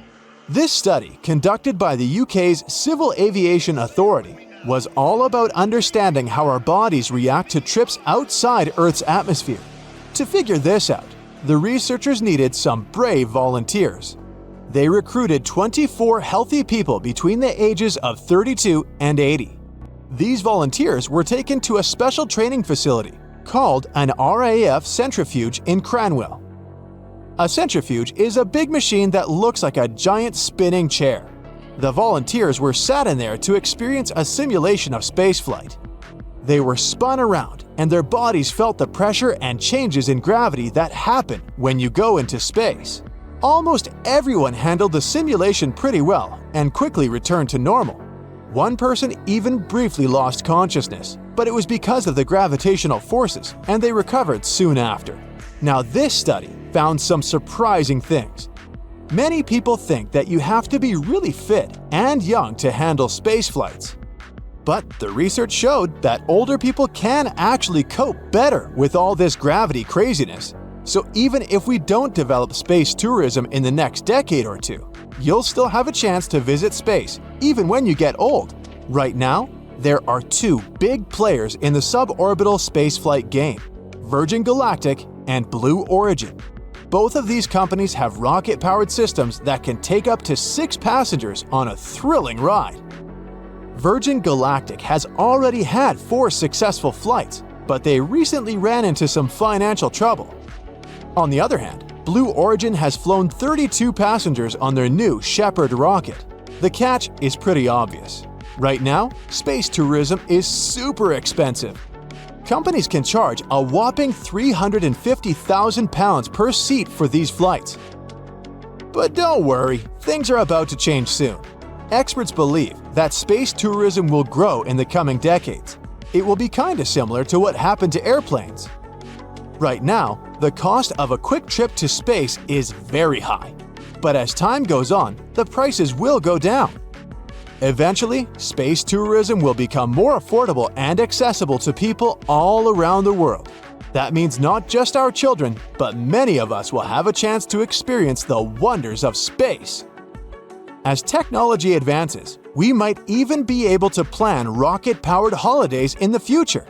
This study, conducted by the UK's Civil Aviation Authority, was all about understanding how our bodies react to trips outside Earth's atmosphere. To figure this out, the researchers needed some brave volunteers. They recruited 24 healthy people between the ages of 32 and 80. These volunteers were taken to a special training facility called an RAF centrifuge in Cranwell. A centrifuge is a big machine that looks like a giant spinning chair. The volunteers were sat in there to experience a simulation of spaceflight. They were spun around, and their bodies felt the pressure and changes in gravity that happen when you go into space. Almost everyone handled the simulation pretty well and quickly returned to normal. One person even briefly lost consciousness, but it was because of the gravitational forces, and they recovered soon after. Now, this study found some surprising things. Many people think that you have to be really fit and young to handle space flights. But the research showed that older people can actually cope better with all this gravity craziness. So even if we don't develop space tourism in the next decade or two, you'll still have a chance to visit space even when you get old. Right now, there are two big players in the suborbital spaceflight game: Virgin Galactic and Blue Origin. Both of these companies have rocket-powered systems that can take up to 6 passengers on a thrilling ride. Virgin Galactic has already had 4 successful flights, but they recently ran into some financial trouble. On the other hand, Blue Origin has flown 32 passengers on their new Shepard rocket. The catch is pretty obvious. Right now, space tourism is super expensive. Companies can charge a whopping £350,000 per seat for these flights. But don't worry, things are about to change soon. Experts believe that space tourism will grow in the coming decades. It will be kinda similar to what happened to airplanes. Right now, the cost of a quick trip to space is very high. But as time goes on, the prices will go down. Eventually, space tourism will become more affordable and accessible to people all around the world. That means not just our children, but many of us will have a chance to experience the wonders of space. As technology advances, we might even be able to plan rocket-powered holidays in the future.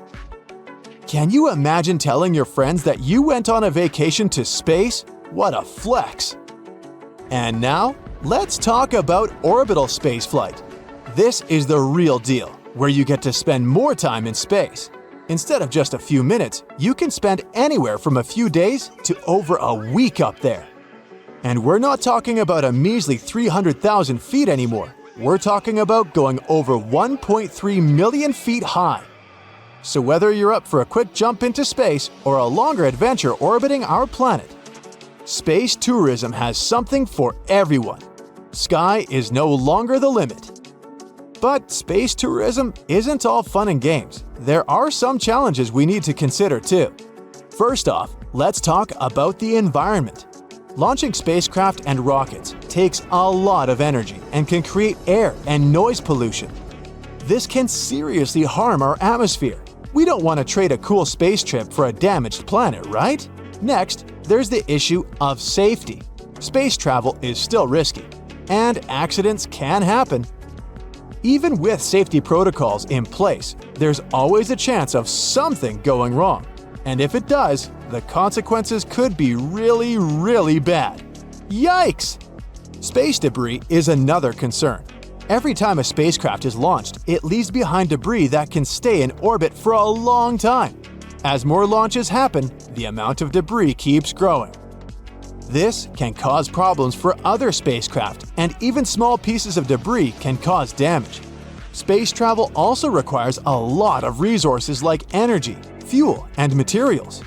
Can you imagine telling your friends that you went on a vacation to space? What a flex! And now, let's talk about orbital spaceflight. This is the real deal, where you get to spend more time in space. Instead of just a few minutes, you can spend anywhere from a few days to over a week up there. And we're not talking about a measly 300,000 feet anymore. We're talking about going over 1.3 million feet high. So whether you're up for a quick jump into space or a longer adventure orbiting our planet, space tourism has something for everyone. Sky is no longer the limit. But space tourism isn't all fun and games. There are some challenges we need to consider too. First off, let's talk about the environment. Launching spacecraft and rockets takes a lot of energy and can create air and noise pollution. This can seriously harm our atmosphere. We don't want to trade a cool space trip for a damaged planet, right? Next, there's the issue of safety. Space travel is still risky, and accidents can happen. Even with safety protocols in place, there's always a chance of something going wrong. And if it does, the consequences could be really, really bad. Yikes! Space debris is another concern. Every time a spacecraft is launched, it leaves behind debris that can stay in orbit for a long time. As more launches happen, the amount of debris keeps growing. This can cause problems for other spacecraft, and even small pieces of debris can cause damage. Space travel also requires a lot of resources like energy, fuel, and materials.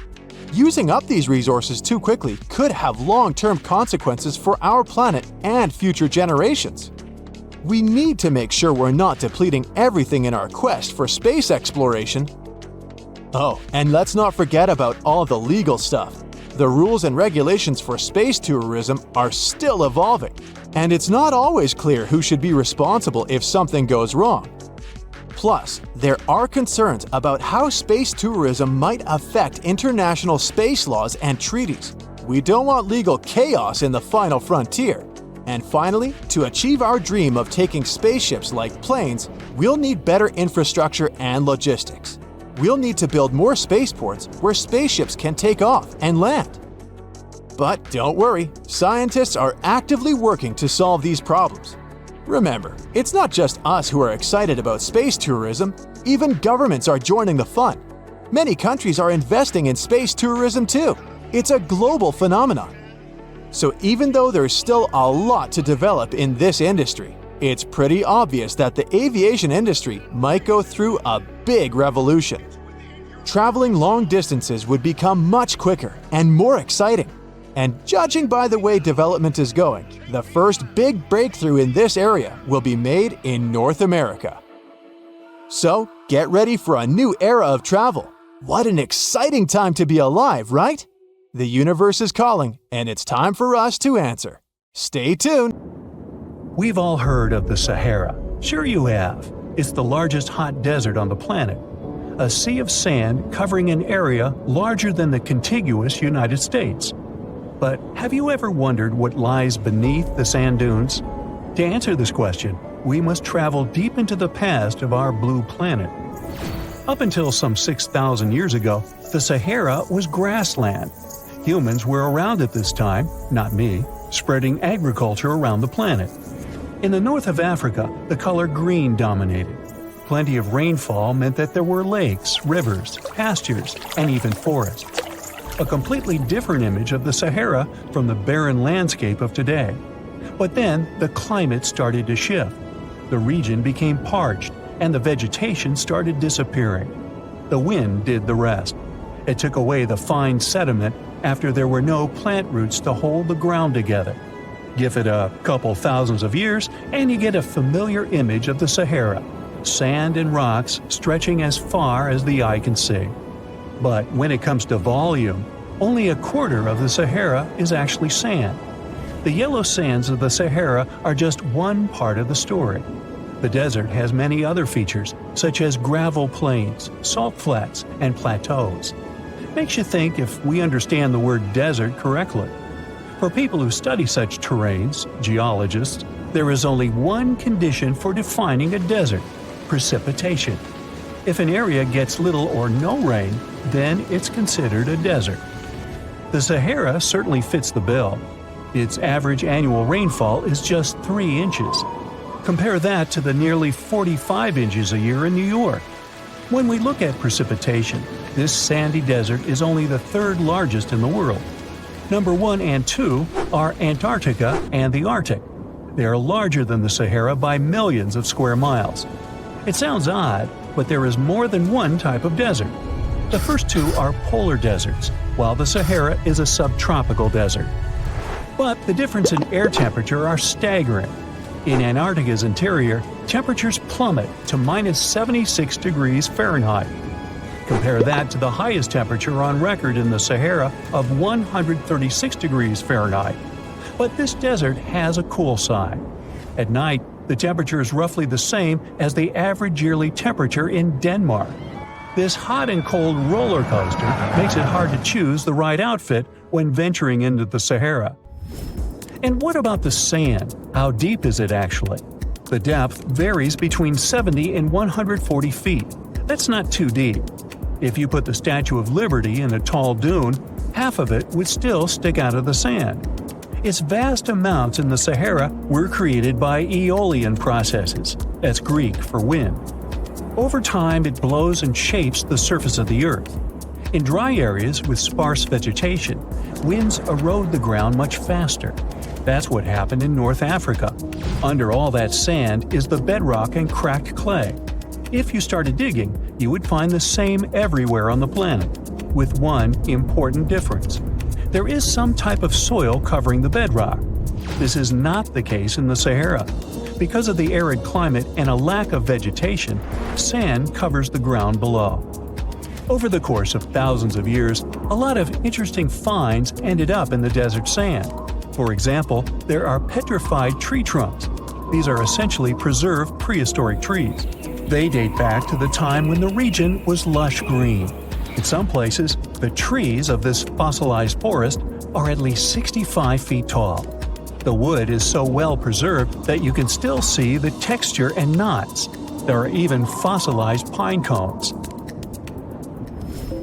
Using up these resources too quickly could have long-term consequences for our planet and future generations. We need to make sure we're not depleting everything in our quest for space exploration. Oh, and let's not forget about all the legal stuff. The rules and regulations for space tourism are still evolving, and it's not always clear who should be responsible if something goes wrong. Plus, there are concerns about how space tourism might affect international space laws and treaties. We don't want legal chaos in the final frontier. And finally, to achieve our dream of taking spaceships like planes, we'll need better infrastructure and logistics. We'll need to build more spaceports where spaceships can take off and land. But don't worry, scientists are actively working to solve these problems. Remember, it's not just us who are excited about space tourism, even governments are joining the fun. Many countries are investing in space tourism too. It's a global phenomenon. So even though there's still a lot to develop in this industry, it's pretty obvious that the aviation industry might go through a big revolution. Traveling long distances would become much quicker and more exciting. And judging by the way development is going, the first big breakthrough in this area will be made in North America. So, get ready for a new era of travel. What an exciting time to be alive, right? The universe is calling, and it's time for us to answer. Stay tuned! We've all heard of the Sahara. Sure you have. It's the largest hot desert on the planet. A sea of sand covering an area larger than the contiguous United States. But have you ever wondered what lies beneath the sand dunes? To answer this question, we must travel deep into the past of our blue planet. Up until some 6,000 years ago, the Sahara was grassland. Humans were around at this time, not me, spreading agriculture around the planet. In the north of Africa, the color green dominated. Plenty of rainfall meant that there were lakes, rivers, pastures, and even forests. A completely different image of the Sahara from the barren landscape of today. But then the climate started to shift. The region became parched, and the vegetation started disappearing. The wind did the rest. It took away the fine sediment after there were no plant roots to hold the ground together. Give it a couple thousands of years, and you get a familiar image of the Sahara. Sand and rocks stretching as far as the eye can see. But when it comes to volume, only a quarter of the Sahara is actually sand. The yellow sands of the Sahara are just one part of the story. The desert has many other features, such as gravel plains, salt flats, and plateaus. Makes you think if we understand the word desert correctly. For people who study such terrains, geologists, there is only one condition for defining a desert: precipitation. If an area gets little or no rain, then it's considered a desert. The Sahara certainly fits the bill. Its average annual rainfall is just 3 inches. Compare that to the nearly 45 inches a year in New York. When we look at precipitation, this sandy desert is only the third largest in the world. Number 1 and 2 are Antarctica and the Arctic. They are larger than the Sahara by millions of square miles. It sounds odd, but there is more than one type of desert. The first two are polar deserts, while the Sahara is a subtropical desert. But the difference in air temperature are staggering. In Antarctica's interior, temperatures plummet to -76 degrees Fahrenheit. Compare that to the highest temperature on record in the Sahara of 136 degrees Fahrenheit. But this desert has a cool side. At night, the temperature is roughly the same as the average yearly temperature in Denmark. This hot and cold roller coaster makes it hard to choose the right outfit when venturing into the Sahara. And what about the sand? How deep is it actually? The depth varies between 70 and 140 feet. That's not too deep. If you put the Statue of Liberty in a tall dune, half of it would still stick out of the sand. Its vast amounts in the Sahara were created by aeolian processes. That's Greek for wind. Over time, it blows and shapes the surface of the earth. In dry areas with sparse vegetation, winds erode the ground much faster. That's what happened in North Africa. Under all that sand is the bedrock and cracked clay. If you started digging, you would find the same everywhere on the planet, with one important difference. There is some type of soil covering the bedrock. This is not the case in the Sahara. Because of the arid climate and a lack of vegetation, sand covers the ground below. Over the course of thousands of years, a lot of interesting finds ended up in the desert sand. For example, there are petrified tree trunks. These are essentially preserved prehistoric trees. They date back to the time when the region was lush green. In some places, the trees of this fossilized forest are at least 65 feet tall. The wood is so well preserved that you can still see the texture and knots. There are even fossilized pine cones.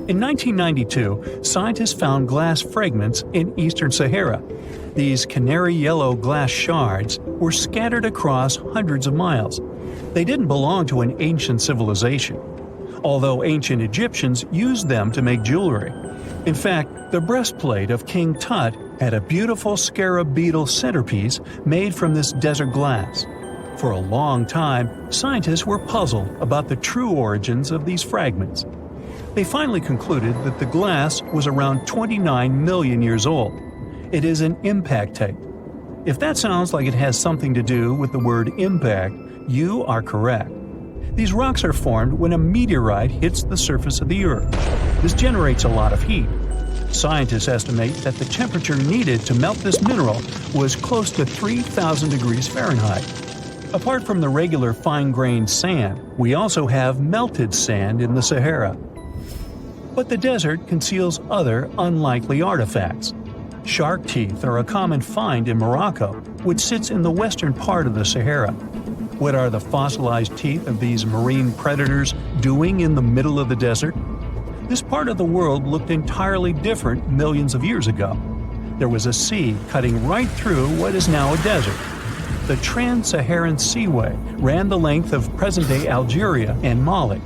In 1992, scientists found glass fragments in eastern Sahara. These canary yellow glass shards were scattered across hundreds of miles. They didn't belong to an ancient civilization, although ancient Egyptians used them to make jewelry. In fact, the breastplate of King Tut had a beautiful scarab beetle centerpiece made from this desert glass. For a long time, scientists were puzzled about the true origins of these fragments. They finally concluded that the glass was around 29 million years old. It is an impact tape. If that sounds like it has something to do with the word impact, you are correct. These rocks are formed when a meteorite hits the surface of the Earth. This generates a lot of heat. Scientists estimate that the temperature needed to melt this mineral was close to 3,000 degrees Fahrenheit. Apart from the regular fine-grained sand, we also have melted sand in the Sahara. But the desert conceals other unlikely artifacts. Shark teeth are a common find in Morocco, which sits in the western part of the Sahara. What are the fossilized teeth of these marine predators doing in the middle of the desert? This part of the world looked entirely different millions of years ago. There was a sea cutting right through what is now a desert. The Trans-Saharan Seaway ran the length of present-day Algeria and Mali.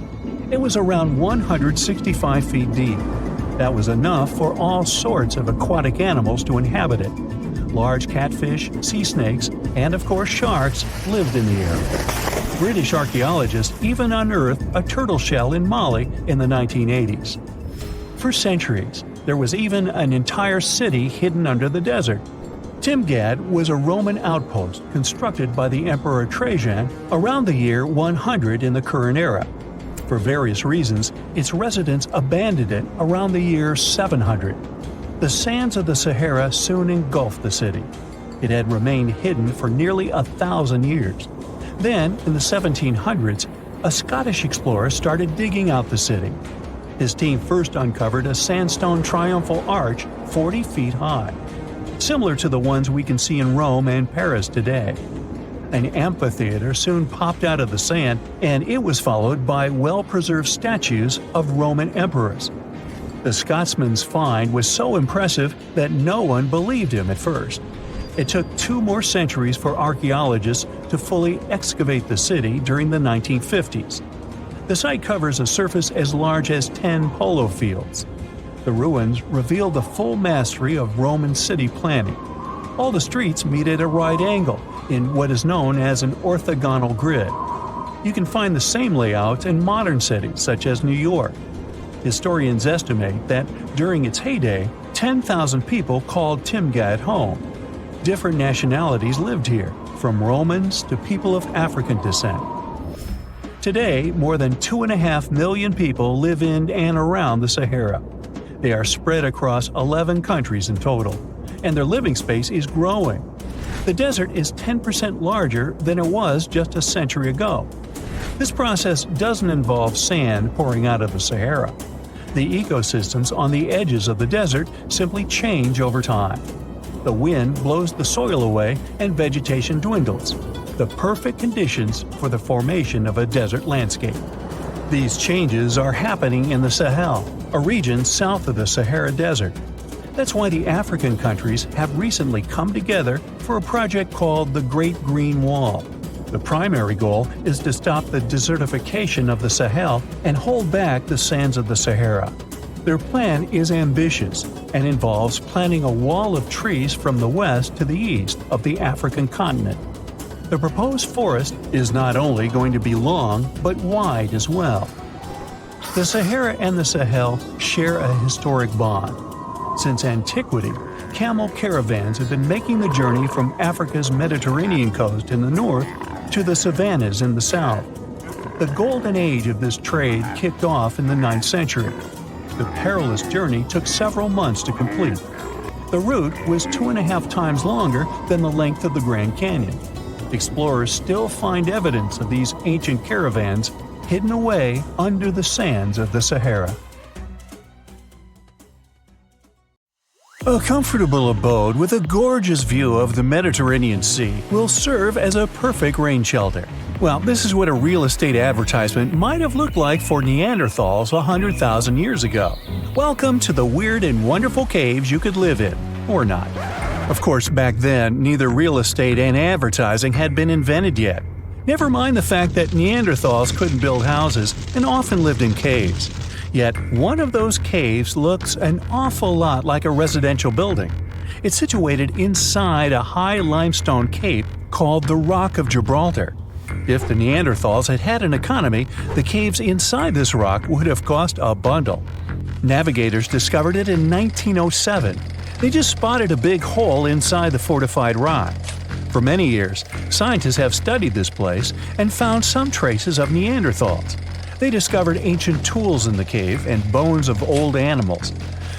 It was around 165 feet deep. That was enough for all sorts of aquatic animals to inhabit it. Large catfish, sea snakes, and of course sharks lived in the area. British archaeologists even unearthed a turtle shell in Mali in the 1980s. For centuries, there was even an entire city hidden under the desert. Timgad was a Roman outpost constructed by the Emperor Trajan around the year 100 in the current era. For various reasons, its residents abandoned it around the year 700. The sands of the Sahara soon engulfed the city. It had remained hidden for nearly 1,000 years. Then, in the 1700s, a Scottish explorer started digging out the city. His team first uncovered a sandstone triumphal arch 40 feet high, similar to the ones we can see in Rome and Paris today. An amphitheater soon popped out of the sand, and it was followed by well-preserved statues of Roman emperors. The Scotsman's find was so impressive that no one believed him at first. It took 2 more centuries for archaeologists to fully excavate the city during the 1950s. The site covers a surface as large as 10 polo fields. The ruins reveal the full mastery of Roman city planning. All the streets meet at a right angle in what is known as an orthogonal grid. You can find the same layout in modern cities such as New York. Historians estimate that during its heyday, 10,000 people called Timgad home. Different nationalities lived here, from Romans to people of African descent. Today, more than 2.5 million people live in and around the Sahara. They are spread across 11 countries in total, and their living space is growing. The desert is 10% larger than it was just a century ago. This process doesn't involve sand pouring out of the Sahara. The ecosystems on the edges of the desert simply change over time. The wind blows the soil away and vegetation dwindles. The perfect conditions for the formation of a desert landscape. These changes are happening in the Sahel, a region south of the Sahara Desert. That's why the African countries have recently come together for a project called the Great Green Wall. The primary goal is to stop the desertification of the Sahel and hold back the sands of the Sahara. Their plan is ambitious and involves planting a wall of trees from the west to the east of the African continent. The proposed forest is not only going to be long, but wide as well. The Sahara and the Sahel share a historic bond. Since antiquity, camel caravans have been making the journey from Africa's Mediterranean coast in the north to the savannas in the south. The golden age of this trade kicked off in the 9th century. The perilous journey took several months to complete. The route was 2.5 times longer than the length of the Grand Canyon. Explorers still find evidence of these ancient caravans hidden away under the sands of the Sahara. A comfortable abode with a gorgeous view of the Mediterranean Sea will serve as a perfect rain shelter. Well, this is what a real estate advertisement might have looked like for Neanderthals 100,000 years ago. Welcome to the weird and wonderful caves you could live in, or not. Of course, back then, neither real estate and advertising had been invented yet. Never mind the fact that Neanderthals couldn't build houses and often lived in caves. Yet, one of those caves looks an awful lot like a residential building. It's situated inside a high limestone cape called the Rock of Gibraltar. If the Neanderthals had had an economy, the caves inside this rock would have cost a bundle. Navigators discovered it in 1907. They just spotted a big hole inside the fortified rock. For many years, scientists have studied this place and found some traces of Neanderthals. They discovered ancient tools in the cave and bones of old animals.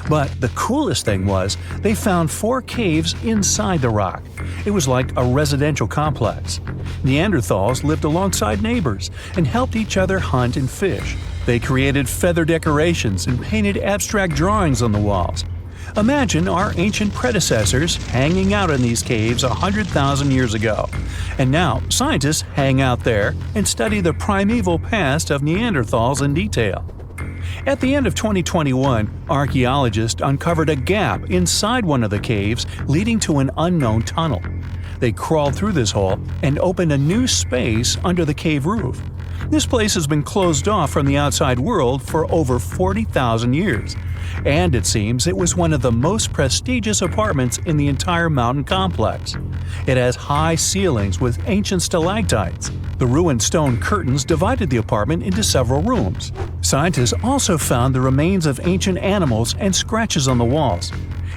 But the coolest thing was, they found 4 caves inside the rock. It was like a residential complex. Neanderthals lived alongside neighbors and helped each other hunt and fish. They created feather decorations and painted abstract drawings on the walls. Imagine our ancient predecessors hanging out in these caves 100,000 years ago. And now, scientists hang out there and study the primeval past of Neanderthals in detail. At the end of 2021, archaeologists uncovered a gap inside one of the caves leading to an unknown tunnel. They crawled through this hole and opened a new space under the cave roof. This place has been closed off from the outside world for over 40,000 years. And it seems it was one of the most prestigious apartments in the entire mountain complex. It has high ceilings with ancient stalactites. The ruined stone curtains divided the apartment into several rooms. Scientists also found the remains of ancient animals and scratches on the walls.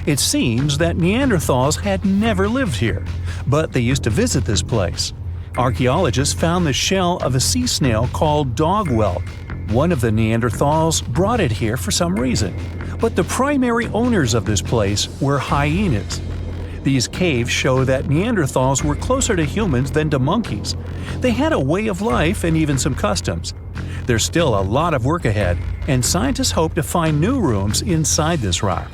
It seems that Neanderthals had never lived here, but they used to visit this place. Archaeologists found the shell of a sea snail called dog whelk. One of the Neanderthals brought it here for some reason, but the primary owners of this place were hyenas. These caves show that Neanderthals were closer to humans than to monkeys. They had a way of life and even some customs. There's still a lot of work ahead, and scientists hope to find new rooms inside this rock.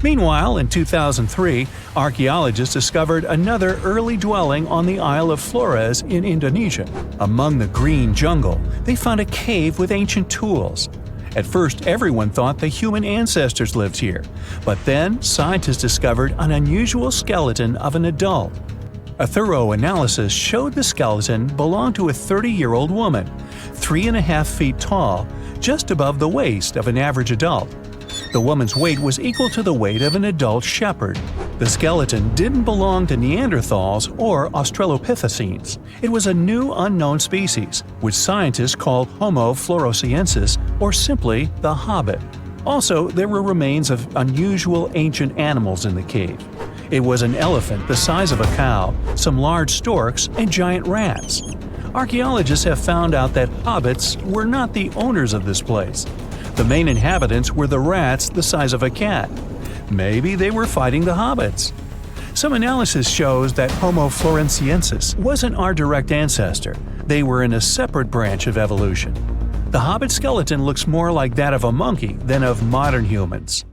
Meanwhile, in 2003, archaeologists discovered another early dwelling on the Isle of Flores in Indonesia. Among the green jungle, they found a cave with ancient tools. At first, everyone thought the human ancestors lived here, but then scientists discovered an unusual skeleton of an adult. A thorough analysis showed the skeleton belonged to a 30-year-old woman, 3.5 feet tall, just above the waist of an average adult. The woman's weight was equal to the weight of an adult shepherd. The skeleton didn't belong to Neanderthals or Australopithecines. It was a new unknown species, which scientists called Homo floresiensis, or simply the Hobbit. Also, there were remains of unusual ancient animals in the cave. It was an elephant the size of a cow, some large storks, and giant rats. Archaeologists have found out that hobbits were not the owners of this place. The main inhabitants were the rats the size of a cat. Maybe they were fighting the hobbits. Some analysis shows that Homo floresiensis wasn't our direct ancestor. They were in a separate branch of evolution. The hobbit skeleton looks more like that of a monkey than of modern humans.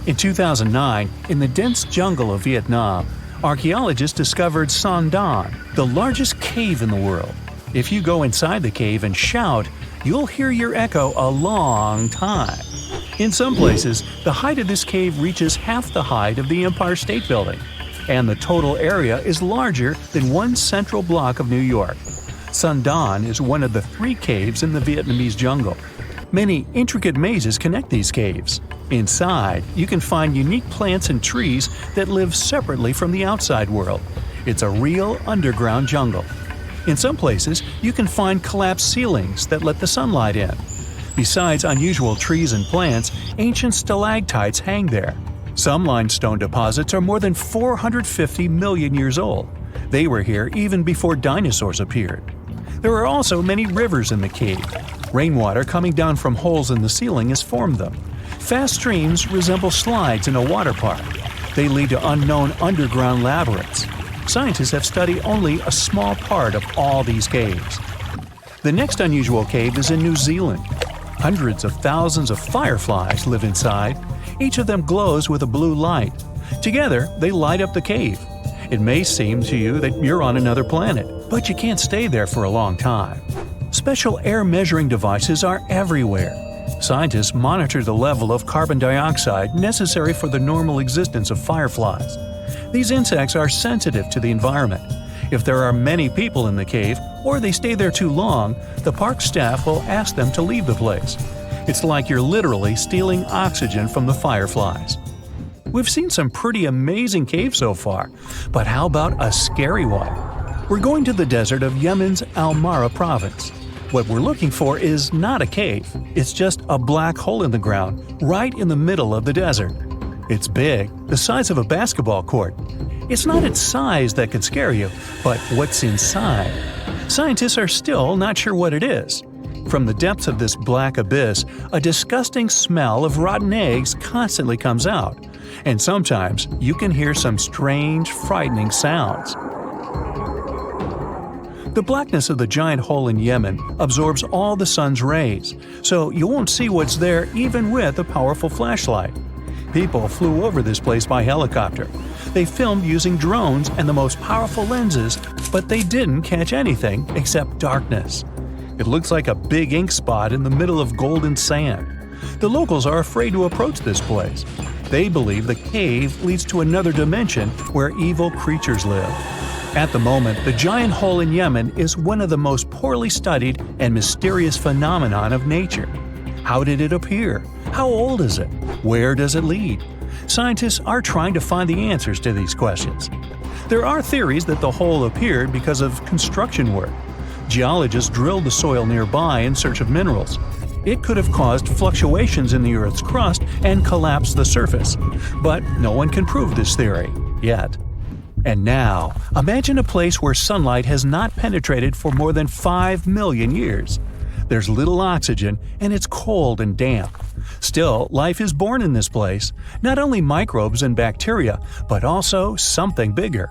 In 2009, in the dense jungle of Vietnam, archaeologists discovered Son Don, the largest cave in the world. If you go inside the cave and shout, you'll hear your echo a long time. In some places, the height of this cave reaches half the height of the Empire State Building, and the total area is larger than one central block of New York. Son Don is one of the 3 caves in the Vietnamese jungle. Many intricate mazes connect these caves. Inside, you can find unique plants and trees that live separately from the outside world. It's a real underground jungle. In some places, you can find collapsed ceilings that let the sunlight in. Besides unusual trees and plants, ancient stalactites hang there. Some limestone deposits are more than 450 million years old. They were here even before dinosaurs appeared. There are also many rivers in the cave. Rainwater coming down from holes in the ceiling has formed them. Fast streams resemble slides in a water park. They lead to unknown underground labyrinths. Scientists have studied only a small part of all these caves. The next unusual cave is in New Zealand. Hundreds of thousands of fireflies live inside. Each of them glows with a blue light. Together, they light up the cave. It may seem to you that you're on another planet, but you can't stay there for a long time. Special air measuring devices are everywhere. Scientists monitor the level of carbon dioxide necessary for the normal existence of fireflies. These insects are sensitive to the environment. If there are many people in the cave, or they stay there too long, the park staff will ask them to leave the place. It's like you're literally stealing oxygen from the fireflies. We've seen some pretty amazing caves so far, but how about a scary one? We're going to the desert of Yemen's Al-Mara province. What we're looking for is not a cave, it's just a black hole in the ground, right in the middle of the desert. It's big, the size of a basketball court. It's not its size that could scare you, but what's inside. Scientists are still not sure what it is. From the depths of this black abyss, a disgusting smell of rotten eggs constantly comes out, and sometimes you can hear some strange, frightening sounds. The blackness of the giant hole in Yemen absorbs all the sun's rays, so you won't see what's there even with a powerful flashlight. People flew over this place by helicopter. They filmed using drones and the most powerful lenses, but they didn't catch anything except darkness. It looks like a big ink spot in the middle of golden sand. The locals are afraid to approach this place. They believe the cave leads to another dimension where evil creatures live. At the moment, the giant hole in Yemen is one of the most poorly studied and mysterious phenomenon of nature. How did it appear? How old is it? Where does it lead? Scientists are trying to find the answers to these questions. There are theories that the hole appeared because of construction work. Geologists drilled the soil nearby in search of minerals. It could have caused fluctuations in the Earth's crust and collapsed the surface. But no one can prove this theory, yet. And now, imagine a place where sunlight has not penetrated for more than 5 million years. There's little oxygen, and it's cold and damp. Still, life is born in this place, not only microbes and bacteria, but also something bigger.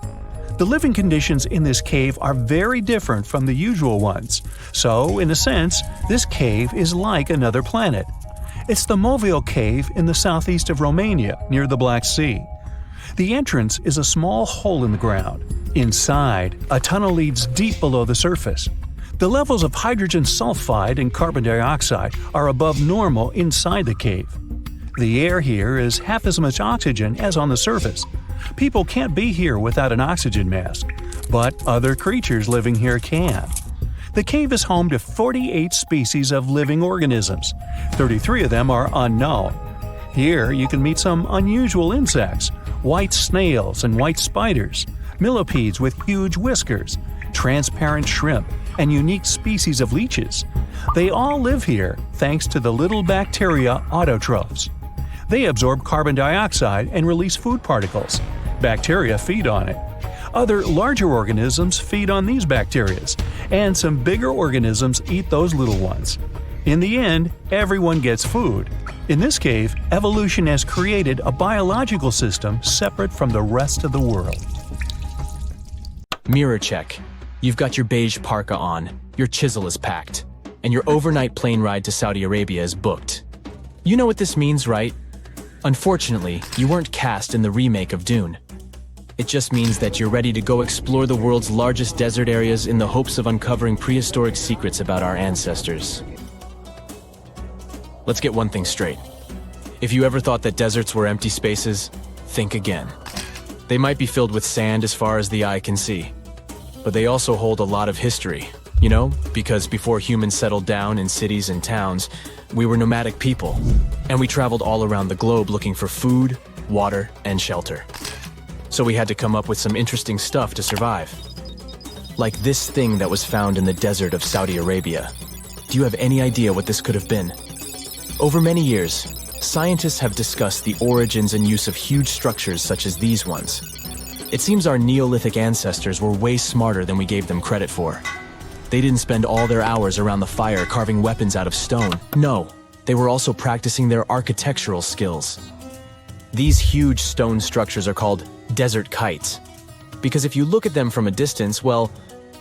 The living conditions in this cave are very different from the usual ones, so, in a sense, this cave is like another planet. It's the Movil Cave in the southeast of Romania, near the Black Sea. The entrance is a small hole in the ground. Inside, a tunnel leads deep below the surface. The levels of hydrogen sulfide and carbon dioxide are above normal inside the cave. The air here is half as much oxygen as on the surface. People can't be here without an oxygen mask, but other creatures living here can. The cave is home to 48 species of living organisms. 33 of them are unknown. Here you can meet some unusual insects, white snails and white spiders, millipedes with huge whiskers, transparent shrimp, and unique species of leeches. They all live here thanks to the little bacteria autotrophs. They absorb carbon dioxide and release food particles. Bacteria feed on it. Other larger organisms feed on these bacteria, and some bigger organisms eat those little ones. In the end, everyone gets food. In this cave, evolution has created a biological system separate from the rest of the world. Mirror check. You've got your beige parka on, your chisel is packed, and your overnight plane ride to Saudi Arabia is booked. You know what this means, right? Unfortunately, you weren't cast in the remake of Dune. It just means that you're ready to go explore the world's largest desert areas in the hopes of uncovering prehistoric secrets about our ancestors. Let's get one thing straight. If you ever thought that deserts were empty spaces, think again. They might be filled with sand as far as the eye can see, but they also hold a lot of history, You know, because before humans settled down in cities and towns, we were nomadic people, and we traveled all around the globe looking for food, water, and shelter. So we had to come up with some interesting stuff to survive. Like this thing that was found in the desert of Saudi Arabia. Do you have any idea what this could have been? Over many years, scientists have discussed the origins and use of huge structures such as these ones. It seems our Neolithic ancestors were way smarter than we gave them credit for. They didn't spend all their hours around the fire carving weapons out of stone. No, they were also practicing their architectural skills. These huge stone structures are called desert kites. Because if you look at them from a distance, well,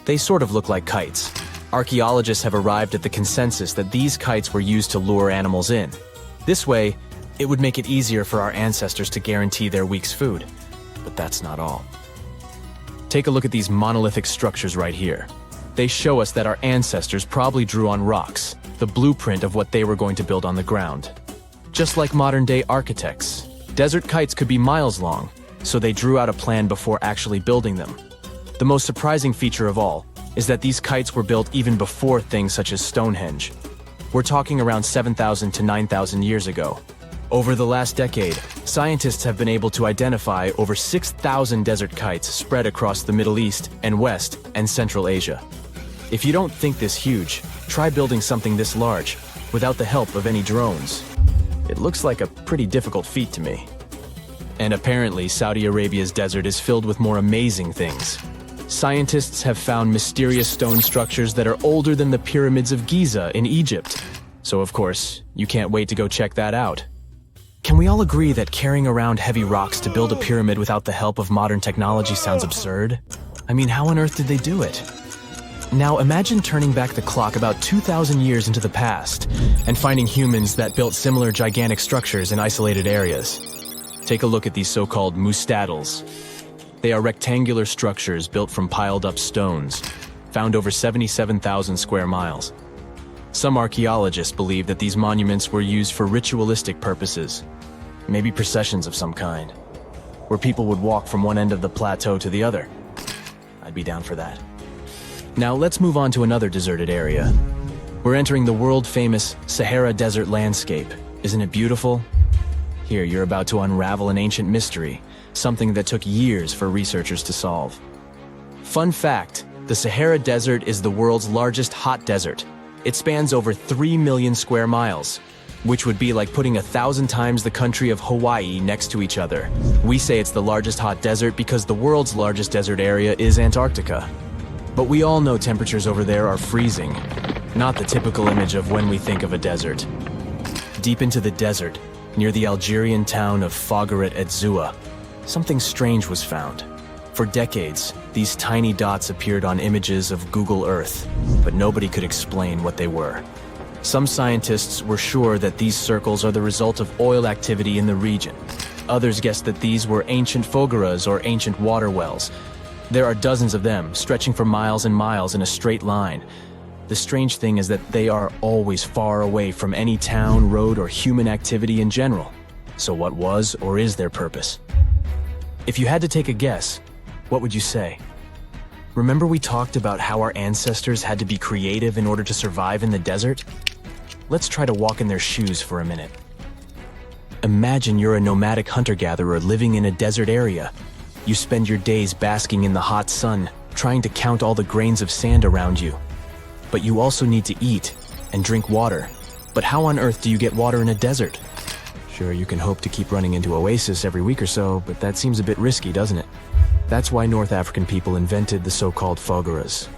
they sort of look like kites. Archaeologists have arrived at the consensus that these kites were used to lure animals in. This way, it would make it easier for our ancestors to guarantee their week's food. But that's not all. Take a look at these monolithic structures right here. They show us that our ancestors probably drew on rocks, the blueprint of what they were going to build on the ground. Just like modern-day architects, desert kites could be miles long, so they drew out a plan before actually building them. The most surprising feature of all is that these kites were built even before things such as Stonehenge. We're talking around 7,000 to 9,000 years ago. Over the last decade, scientists have been able to identify over 6,000 desert kites spread across the Middle East and West and Central Asia. If you don't think this huge, try building something this large without the help of any drones. It looks like a pretty difficult feat to me. And apparently, Saudi Arabia's desert is filled with more amazing things. Scientists have found mysterious stone structures that are older than the pyramids of Giza in Egypt. So of course, you can't wait to go check that out. Can we all agree that carrying around heavy rocks to build a pyramid without the help of modern technology sounds absurd? I mean, how on earth did they do it? Now imagine turning back the clock about 2,000 years into the past and finding humans that built similar gigantic structures in isolated areas. Take a look at these so-called mustadils. They are rectangular structures built from piled-up stones, found over 77,000 square miles. Some archaeologists believe that these monuments were used for ritualistic purposes, maybe processions of some kind, where people would walk from one end of the plateau to the other. I'd be down for that. Now let's move on to another deserted area. We're entering the world-famous Sahara Desert landscape. Isn't it beautiful? Here, you're about to unravel an ancient mystery, something that took years for researchers to solve. Fun fact, the Sahara Desert is the world's largest hot desert. It spans over 3 million square miles, which would be like putting 1,000 times the country of Hawaii next to each other. We say it's the largest hot desert because the world's largest desert area is Antarctica. But we all know temperatures over there are freezing, not the typical image of when we think of a desert. Deep into the desert, near the Algerian town of Fougeret et Zoua, something strange was found. For decades, these tiny dots appeared on images of Google Earth, but nobody could explain what they were. Some scientists were sure that these circles are the result of oil activity in the region. Others guessed that these were ancient fogeras or ancient water wells. There are dozens of them, stretching for miles and miles in a straight line. The strange thing is that they are always far away from any town, road, or human activity in general. So what was or is their purpose? If you had to take a guess, what would you say? Remember we talked about how our ancestors had to be creative in order to survive in the desert? Let's try to walk in their shoes for a minute. Imagine you're a nomadic hunter-gatherer living in a desert area. You spend your days basking in the hot sun, trying to count all the grains of sand around you. But you also need to eat and drink water. But how on earth do you get water in a desert? Sure, you can hope to keep running into oasis every week or so, but that seems a bit risky, doesn't it? That's why North African people invented the so-called fogeras.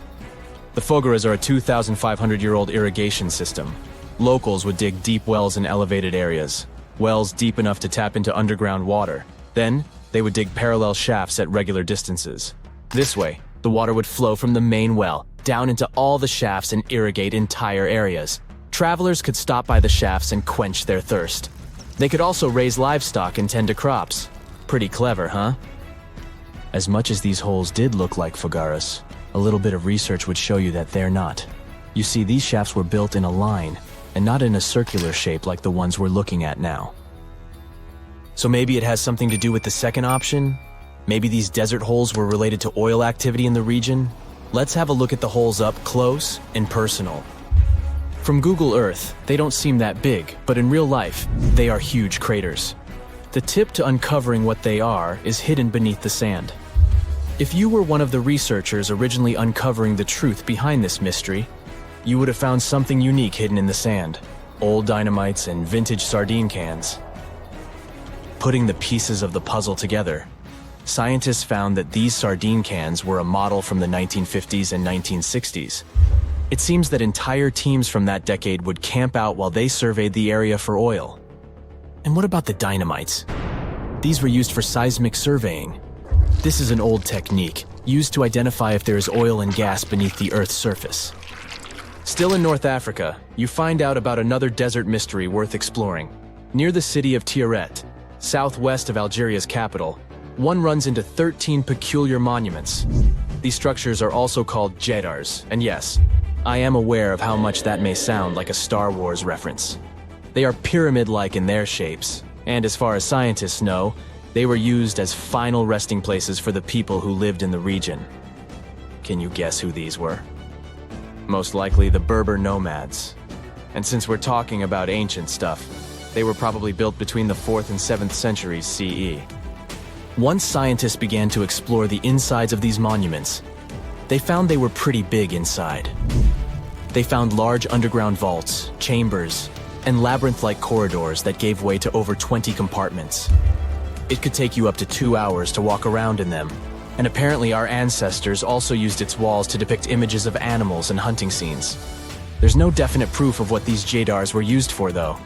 The fogeras are a 2,500-year-old irrigation system. Locals would dig deep wells in elevated areas, wells deep enough to tap into underground water. Then, they would dig parallel shafts at regular distances. This way, the water would flow from the main well down into all the shafts and irrigate entire areas. Travelers could stop by the shafts and quench their thirst. They could also raise livestock and tend to crops. Pretty clever, huh? As much as these holes did look like fogaras, a little bit of research would show you that they're not. You see, these shafts were built in a line, and not in a circular shape like the ones we're looking at now. So maybe it has something to do with the second option? Maybe these desert holes were related to oil activity in the region? Let's have a look at the holes up close and personal. From Google Earth, they don't seem that big, but in real life, they are huge craters. The tip to uncovering what they are is hidden beneath the sand. If you were one of the researchers originally uncovering the truth behind this mystery, you would have found something unique hidden in the sand: old dynamites and vintage sardine cans. Putting the pieces of the puzzle together, scientists found that these sardine cans were a model from the 1950s and 1960s. It seems that entire teams from that decade would camp out while they surveyed the area for oil. And what about the dynamites? These were used for seismic surveying. This is an old technique, used to identify if there is oil and gas beneath the Earth's surface. Still in North Africa, you find out about another desert mystery worth exploring. Near the city of Tiaret, southwest of Algeria's capital, one runs into 13 peculiar monuments. These structures are also called jedars, and yes, I am aware of how much that may sound like a Star Wars reference. They are pyramid-like in their shapes, and as far as scientists know, they were used as final resting places for the people who lived in the region. Can you guess who these were? Most likely the Berber nomads. And since we're talking about ancient stuff, they were probably built between the 4th and 7th centuries CE. Once scientists began to explore the insides of these monuments, they found they were pretty big inside. They found large underground vaults, chambers, and labyrinth-like corridors that gave way to over 20 compartments. It could take you up to 2 hours to walk around in them, and apparently our ancestors also used its walls to depict images of animals and hunting scenes. There's no definite proof of what these jedars were used for, though.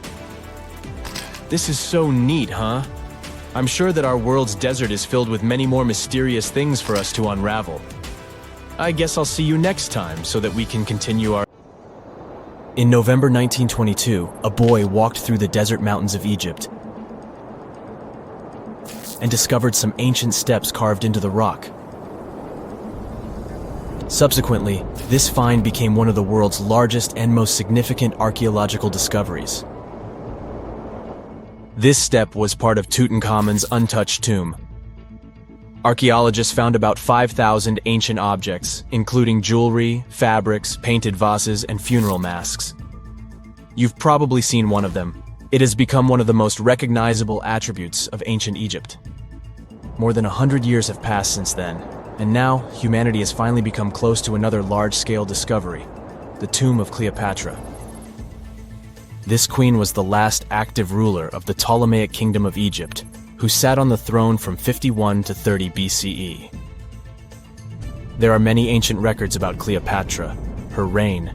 This is so neat, huh? I'm sure that our world's desert is filled with many more mysterious things for us to unravel. I guess I'll see you next time so that we can continue our... In November 1922, a boy walked through the desert mountains of Egypt and discovered some ancient steps carved into the rock. Subsequently, this find became one of the world's largest and most significant archaeological discoveries. This step was part of Tutankhamun's untouched tomb. Archaeologists found about 5,000 ancient objects, including jewelry, fabrics, painted vases, and funeral masks. You've probably seen one of them. It has become one of the most recognizable attributes of ancient Egypt. More than 100 years have passed since then, and now humanity has finally become close to another large-scale discovery: the tomb of Cleopatra. This queen was the last active ruler of the Ptolemaic Kingdom of Egypt, who sat on the throne from 51 to 30 BCE. There are many ancient records about Cleopatra, her reign,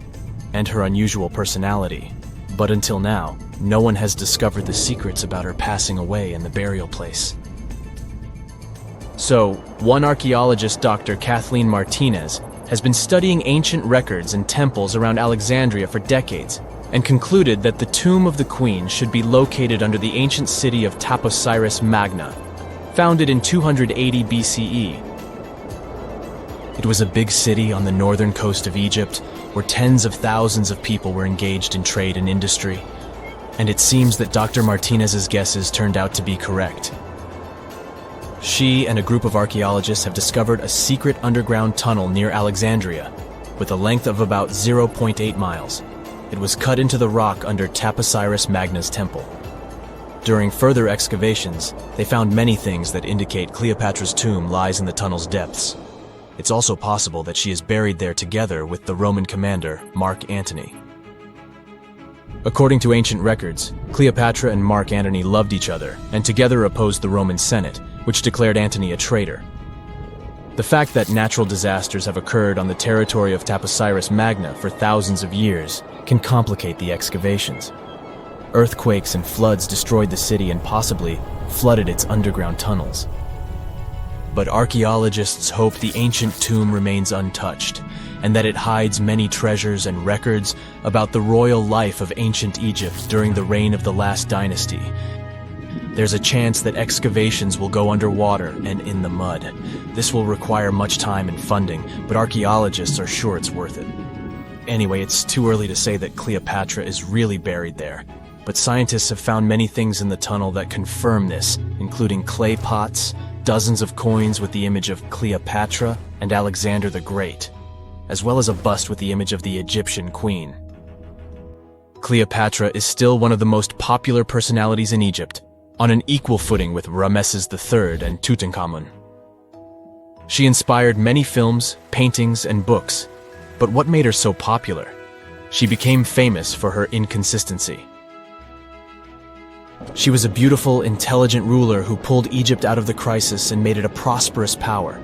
and her unusual personality, but until now, no one has discovered the secrets about her passing away in the burial place. So, one archaeologist, Dr. Kathleen Martinez, has been studying ancient records and temples around Alexandria for decades, and concluded that the tomb of the queen should be located under the ancient city of Taposiris Magna, founded in 280 BCE. It was a big city on the northern coast of Egypt, where tens of thousands of people were engaged in trade and industry, and it seems that Dr. Martinez's guesses turned out to be correct. She and a group of archaeologists have discovered a secret underground tunnel near Alexandria, with a length of about 0.8 miles. It was cut into the rock under Taposiris Magna's temple. During further excavations, they found many things that indicate Cleopatra's tomb lies in the tunnel's depths. It's also possible that she is buried there together with the Roman commander, Mark Antony. According to ancient records, Cleopatra and Mark Antony loved each other and together opposed the Roman Senate, which declared Antony a traitor. The fact that natural disasters have occurred on the territory of Taposiris Magna for thousands of years can complicate the excavations. Earthquakes and floods destroyed the city and possibly flooded its underground tunnels. But archaeologists hope the ancient tomb remains untouched, and that it hides many treasures and records about the royal life of ancient Egypt during the reign of the last dynasty. There's a chance that excavations will go underwater and in the mud. This will require much time and funding, but archaeologists are sure it's worth it. Anyway, it's too early to say that Cleopatra is really buried there, but scientists have found many things in the tunnel that confirm this, including clay pots, dozens of coins with the image of Cleopatra and Alexander the Great, as well as a bust with the image of the Egyptian queen. Cleopatra is still one of the most popular personalities in Egypt, on an equal footing with Ramesses III and Tutankhamun. She inspired many films, paintings, and books, but what made her so popular? She became famous for her inconsistency. She was a beautiful, intelligent ruler who pulled Egypt out of the crisis and made it a prosperous power.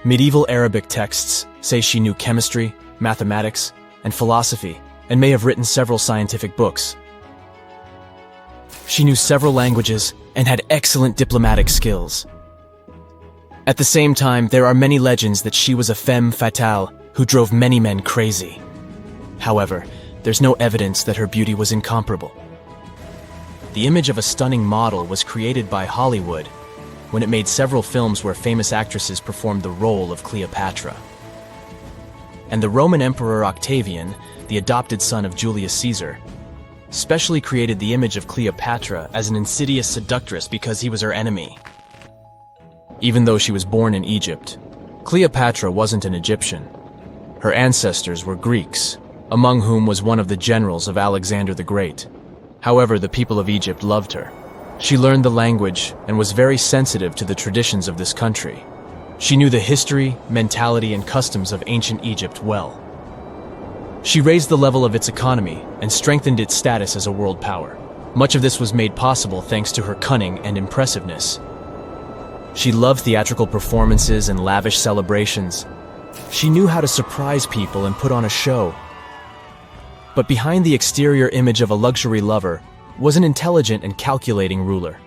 Medieval Arabic texts say she knew chemistry, mathematics, and philosophy, and may have written several scientific books. She knew several languages and had excellent diplomatic skills. At the same time, there are many legends that she was a femme fatale who drove many men crazy. However, there's no evidence that her beauty was incomparable. The image of a stunning model was created by Hollywood when it made several films where famous actresses performed the role of Cleopatra. And the Roman Emperor Octavian, the adopted son of Julius Caesar, specially created the image of Cleopatra as an insidious seductress because he was her enemy. Even though she was born in Egypt, Cleopatra wasn't an Egyptian. Her ancestors were Greeks, among whom was one of the generals of Alexander the Great. However, the people of Egypt loved her. She learned the language and was very sensitive to the traditions of this country. She knew the history, mentality, and customs of ancient Egypt well. She raised the level of its economy and strengthened its status as a world power. Much of this was made possible thanks to her cunning and impressiveness. She loved theatrical performances and lavish celebrations. She knew how to surprise people and put on a show. But behind the exterior image of a luxury lover was an intelligent and calculating ruler.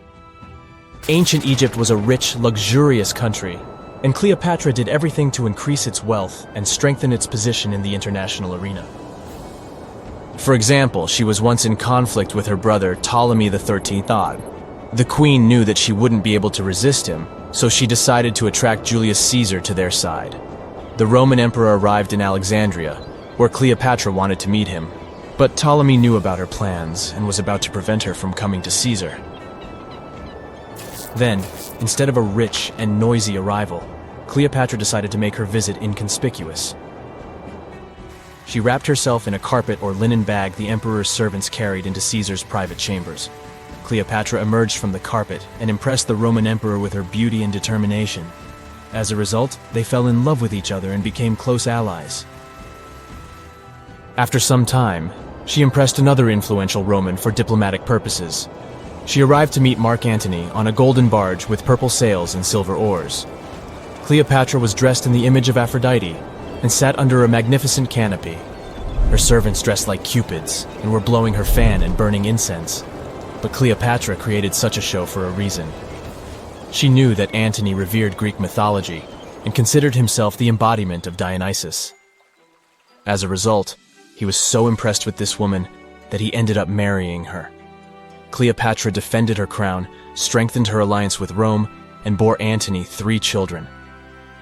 Ancient Egypt was a rich, luxurious country, and Cleopatra did everything to increase its wealth and strengthen its position in the international arena. For example, she was once in conflict with her brother Ptolemy XIII. The queen knew that she wouldn't be able to resist him, so she decided to attract Julius Caesar to their side. The Roman emperor arrived in Alexandria, where Cleopatra wanted to meet him, but Ptolemy knew about her plans and was about to prevent her from coming to Caesar. Then, instead of a rich and noisy arrival, Cleopatra decided to make her visit inconspicuous. She wrapped herself in a carpet or linen bag the emperor's servants carried into Caesar's private chambers. Cleopatra emerged from the carpet and impressed the Roman emperor with her beauty and determination. As a result, they fell in love with each other and became close allies. After some time, she impressed another influential Roman for diplomatic purposes. She arrived to meet Mark Antony on a golden barge with purple sails and silver oars. Cleopatra was dressed in the image of Aphrodite and sat under a magnificent canopy. Her servants dressed like cupids and were blowing her fan and burning incense. But Cleopatra created such a show for a reason. She knew that Antony revered Greek mythology and considered himself the embodiment of Dionysus. As a result, he was so impressed with this woman that he ended up marrying her. Cleopatra defended her crown, strengthened her alliance with Rome, and bore Antony 3 children.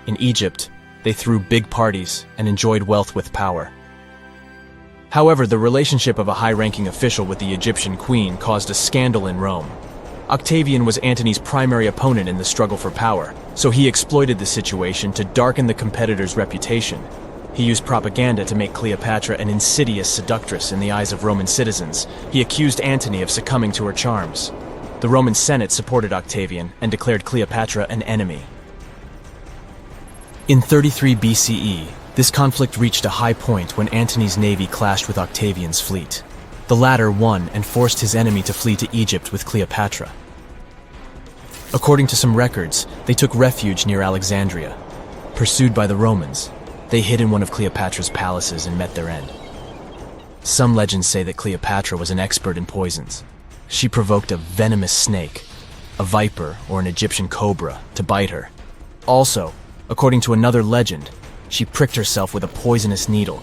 In Egypt, they threw big parties and enjoyed wealth with power. However, the relationship of a high-ranking official with the Egyptian queen caused a scandal in Rome. Octavian was Antony's primary opponent in the struggle for power, so he exploited the situation to darken the competitor's reputation. He used propaganda to make Cleopatra an insidious seductress in the eyes of Roman citizens. He accused Antony of succumbing to her charms. The Roman Senate supported Octavian and declared Cleopatra an enemy. In 33 BCE, this conflict reached a high point when Antony's navy clashed with Octavian's fleet. The latter won and forced his enemy to flee to Egypt with Cleopatra. According to some records, they took refuge near Alexandria. Pursued by the Romans, they hid in one of Cleopatra's palaces and met their end. Some legends say that Cleopatra was an expert in poisons. She provoked a venomous snake, a viper or an Egyptian cobra, to bite her. Also, according to another legend, she pricked herself with a poisonous needle.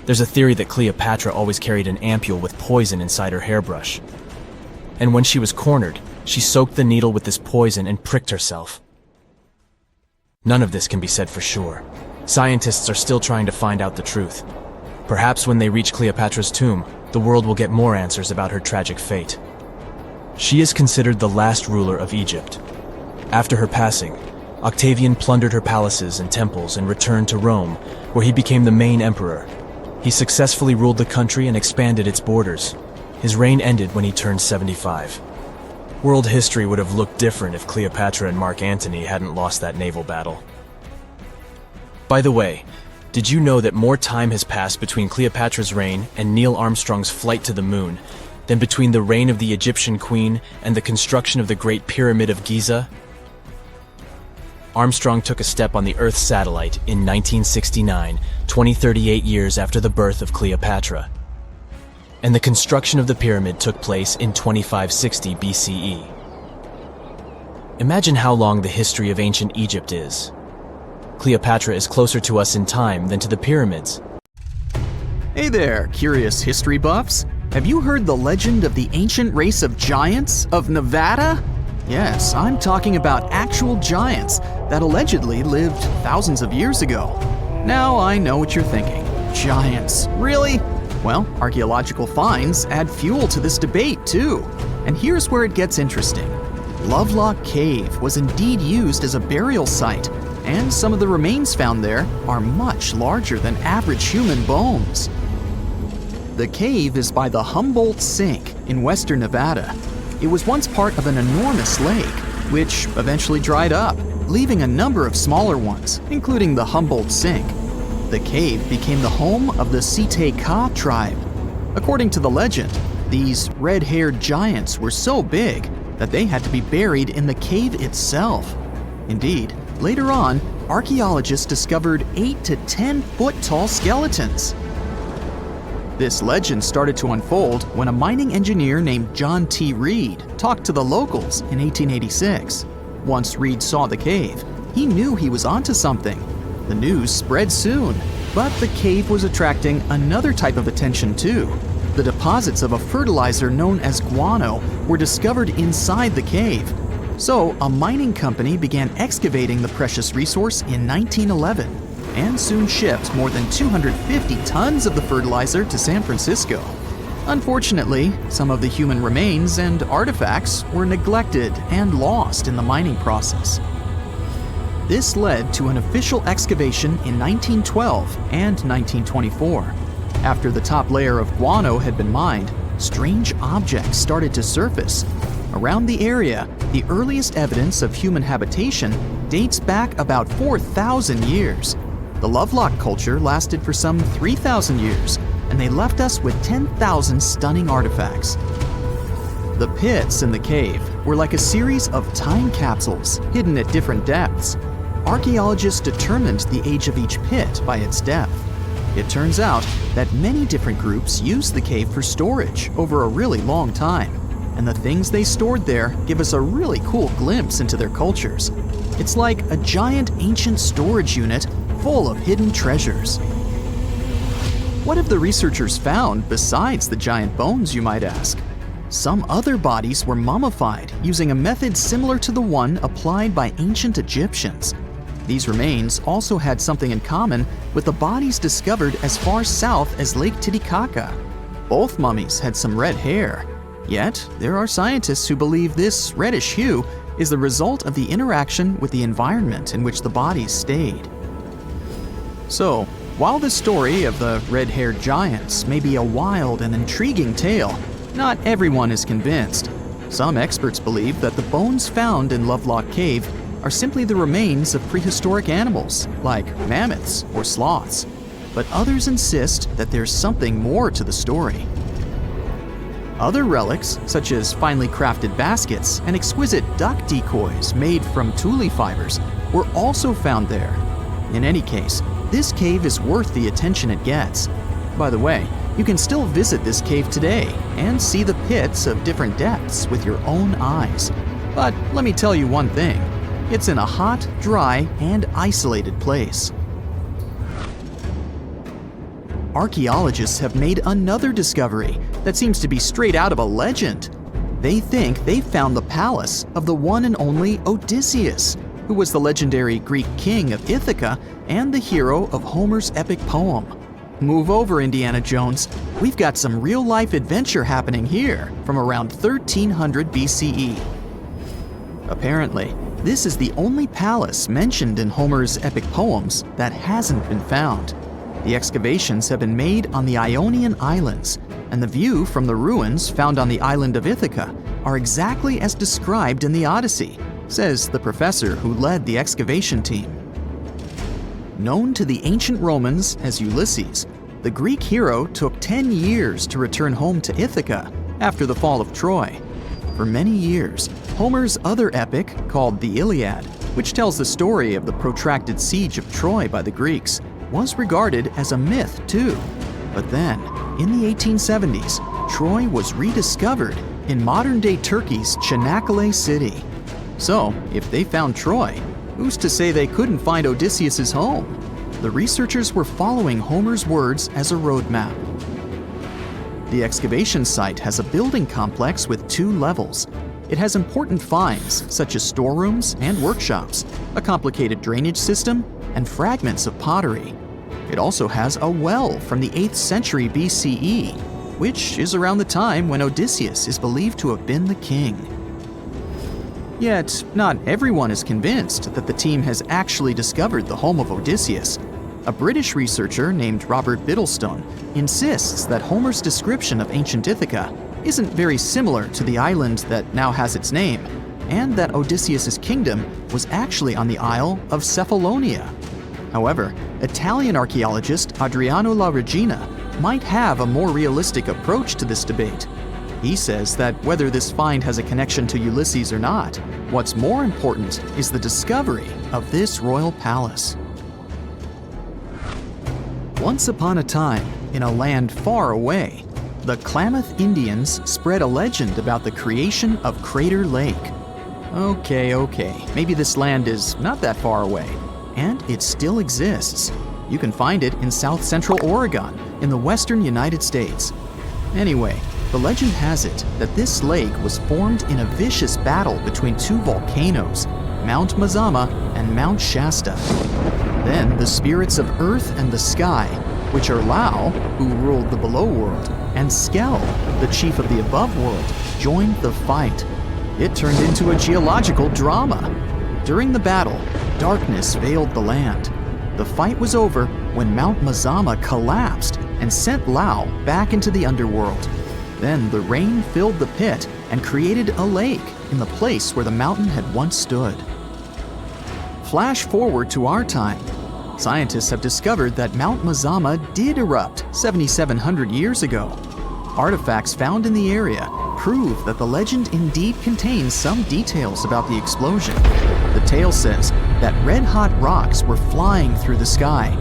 There's a theory that Cleopatra always carried an ampule with poison inside her hairbrush. And when she was cornered, she soaked the needle with this poison and pricked herself. None of this can be said for sure. Scientists are still trying to find out the truth. Perhaps when they reach Cleopatra's tomb, the world will get more answers about her tragic fate. She is considered the last ruler of Egypt. After her passing, Octavian plundered her palaces and temples and returned to Rome, where he became the main emperor. He successfully ruled the country and expanded its borders. His reign ended when he turned 75. World history would have looked different if Cleopatra and Mark Antony hadn't lost that naval battle. By the way, did you know that more time has passed between Cleopatra's reign and Neil Armstrong's flight to the moon than between the reign of the Egyptian queen and the construction of the Great Pyramid of Giza? Armstrong took a step on the Earth satellite in 1969, 38 years after the birth of Cleopatra. And the construction of the pyramid took place in 2560 BCE. Imagine how long the history of ancient Egypt is. Cleopatra is closer to us in time than to the pyramids. Hey there, curious history buffs. Have you heard the legend of the ancient race of giants of Nevada? Yes, I'm talking about actual giants that allegedly lived thousands of years ago. Now I know what you're thinking. Giants, really? Well, archaeological finds add fuel to this debate too. And here's where it gets interesting. Lovelock Cave was indeed used as a burial site, and some of the remains found there are much larger than average human bones. The cave is by the Humboldt Sink in western Nevada. It was once part of an enormous lake, which eventually dried up, leaving a number of smaller ones, including the Humboldt Sink. The cave became the home of the Site-Ka tribe. According to the legend, these red-haired giants were so big that they had to be buried in the cave itself. Indeed, later on, archaeologists discovered 8 to 10 foot tall skeletons. This legend started to unfold when a mining engineer named John T. Reed talked to the locals in 1886. Once Reed saw the cave, he knew he was onto something. The news spread soon, but the cave was attracting another type of attention too. The deposits of a fertilizer known as guano were discovered inside the cave. So a mining company began excavating the precious resource in 1911 and soon shipped more than 250 tons of the fertilizer to San Francisco. Unfortunately, some of the human remains and artifacts were neglected and lost in the mining process. This led to an official excavation in 1912 and 1924. After the top layer of guano had been mined, strange objects started to surface. Around the area, the earliest evidence of human habitation dates back about 4,000 years. The Lovelock culture lasted for some 3,000 years, and they left us with 10,000 stunning artifacts. The pits in the cave were like a series of time capsules hidden at different depths. Archaeologists determined the age of each pit by its depth. It turns out that many different groups used the cave for storage over a really long time, and the things they stored there give us a really cool glimpse into their cultures. It's like a giant ancient storage unit full of hidden treasures. What have the researchers found besides the giant bones, you might ask? Some other bodies were mummified using a method similar to the one applied by ancient Egyptians. These remains also had something in common with the bodies discovered as far south as Lake Titicaca. Both mummies had some red hair, yet there are scientists who believe this reddish hue is the result of the interaction with the environment in which the bodies stayed. So, while the story of the red-haired giants may be a wild and intriguing tale, not everyone is convinced. Some experts believe that the bones found in Lovelock Cave are simply the remains of prehistoric animals, like mammoths or sloths. But others insist that there's something more to the story. Other relics, such as finely crafted baskets and exquisite duck decoys made from tule fibers, were also found there. In any case, this cave is worth the attention it gets. By the way, you can still visit this cave today and see the pits of different depths with your own eyes. But let me tell you one thing. It's in a hot, dry, and isolated place. Archaeologists have made another discovery that seems to be straight out of a legend. They think they found the palace of the one and only Odysseus, who was the legendary Greek king of Ithaca and the hero of Homer's epic poem. Move over, Indiana Jones. We've got some real-life adventure happening here from around 1300 BCE. Apparently, this is the only palace mentioned in Homer's epic poems that hasn't been found. The excavations have been made on the Ionian Islands, and the view from the ruins found on the island of Ithaca are exactly as described in the Odyssey, says the professor who led the excavation team. Known to the ancient Romans as Ulysses, the Greek hero took 10 years to return home to Ithaca after the fall of Troy. For many years, Homer's other epic, called the Iliad, which tells the story of the protracted siege of Troy by the Greeks, was regarded as a myth too. But then, in the 1870s, Troy was rediscovered in modern-day Turkey's Çanakkale city. So, if they found Troy, who's to say they couldn't find Odysseus' home? The researchers were following Homer's words as a roadmap. The excavation site has a building complex with 2 levels. It has important finds such as storerooms and workshops, a complicated drainage system, and fragments of pottery. It also has a well from the 8th century BCE, which is around the time when Odysseus is believed to have been the king. Yet, not everyone is convinced that the team has actually discovered the home of Odysseus. A British researcher named Robert Biddlestone insists that Homer's description of ancient Ithaca isn't very similar to the island that now has its name, and that Odysseus' kingdom was actually on the Isle of Cephalonia. However, Italian archaeologist Adriano La Regina might have a more realistic approach to this debate. He says that whether this find has a connection to Ulysses or not, what's more important is the discovery of this royal palace. Once upon a time, in a land far away, the Klamath Indians spread a legend about the creation of Crater Lake. Okay, maybe this land is not that far away, and it still exists. You can find it in south-central Oregon, in the western United States. Anyway, the legend has it that this lake was formed in a vicious battle between 2 volcanoes, Mount Mazama and Mount Shasta. Then the spirits of Earth and the Sky, which are Lau, who ruled the below world, and Skell, the chief of the above world, joined the fight. It turned into a geological drama. During the battle, darkness veiled the land. The fight was over when Mount Mazama collapsed and sent Lau back into the underworld. Then the rain filled the pit and created a lake in the place where the mountain had once stood. Flash forward to our time. Scientists have discovered that Mount Mazama did erupt 7,700 years ago. Artifacts found in the area prove that the legend indeed contains some details about the explosion. The tale says that red-hot rocks were flying through the sky.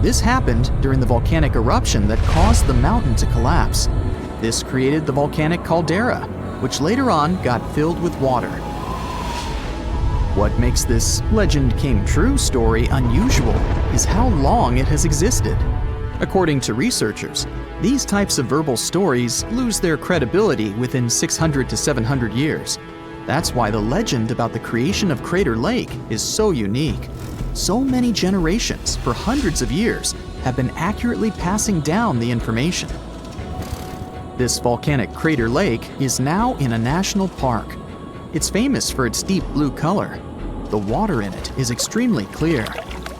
This happened during the volcanic eruption that caused the mountain to collapse. This created the volcanic caldera, which later on got filled with water. What makes this legend came true story unusual is how long it has existed. According to researchers, these types of verbal stories lose their credibility within 600 to 700 years. That's why the legend about the creation of Crater Lake is so unique. So many generations, for hundreds of years, have been accurately passing down the information. This volcanic crater lake is now in a national park. It's famous for its deep blue color. The water in it is extremely clear.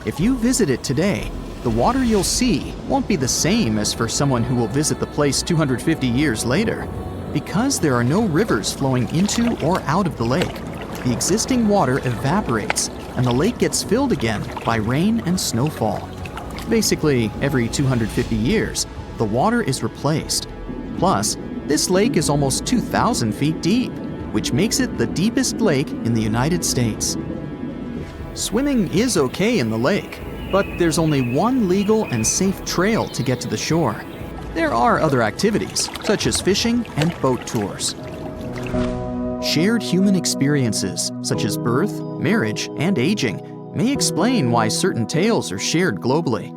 If you visit it today, the water you'll see won't be the same as for someone who will visit the place 250 years later. Because there are no rivers flowing into or out of the lake, the existing water evaporates and the lake gets filled again by rain and snowfall. Basically, every 250 years, the water is replaced. Plus, this lake is almost 2,000 feet deep, which makes it the deepest lake in the United States. Swimming is okay in the lake, but there's only one legal and safe trail to get to the shore. There are other activities, such as fishing and boat tours. Shared human experiences, such as birth, marriage, and aging, may explain why certain tales are shared globally.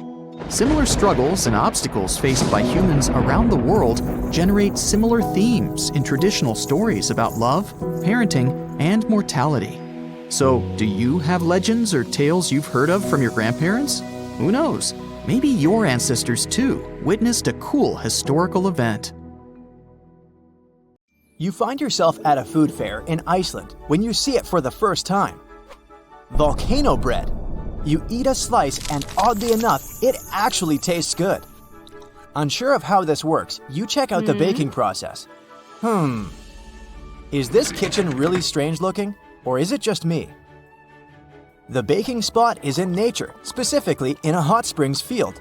Similar struggles and obstacles faced by humans around the world generate similar themes in traditional stories about love, parenting, and mortality. So, do you have legends or tales you've heard of from your grandparents? Who knows? Maybe your ancestors too witnessed a cool historical event. You find yourself at a food fair in Iceland when you see it for the first time. volcano bread. You eat a slice and oddly enough, it actually tastes good. Unsure of how this works, you check out the baking process. Is this kitchen really strange looking, or is it just me? The baking spot is in nature, specifically in a hot springs field.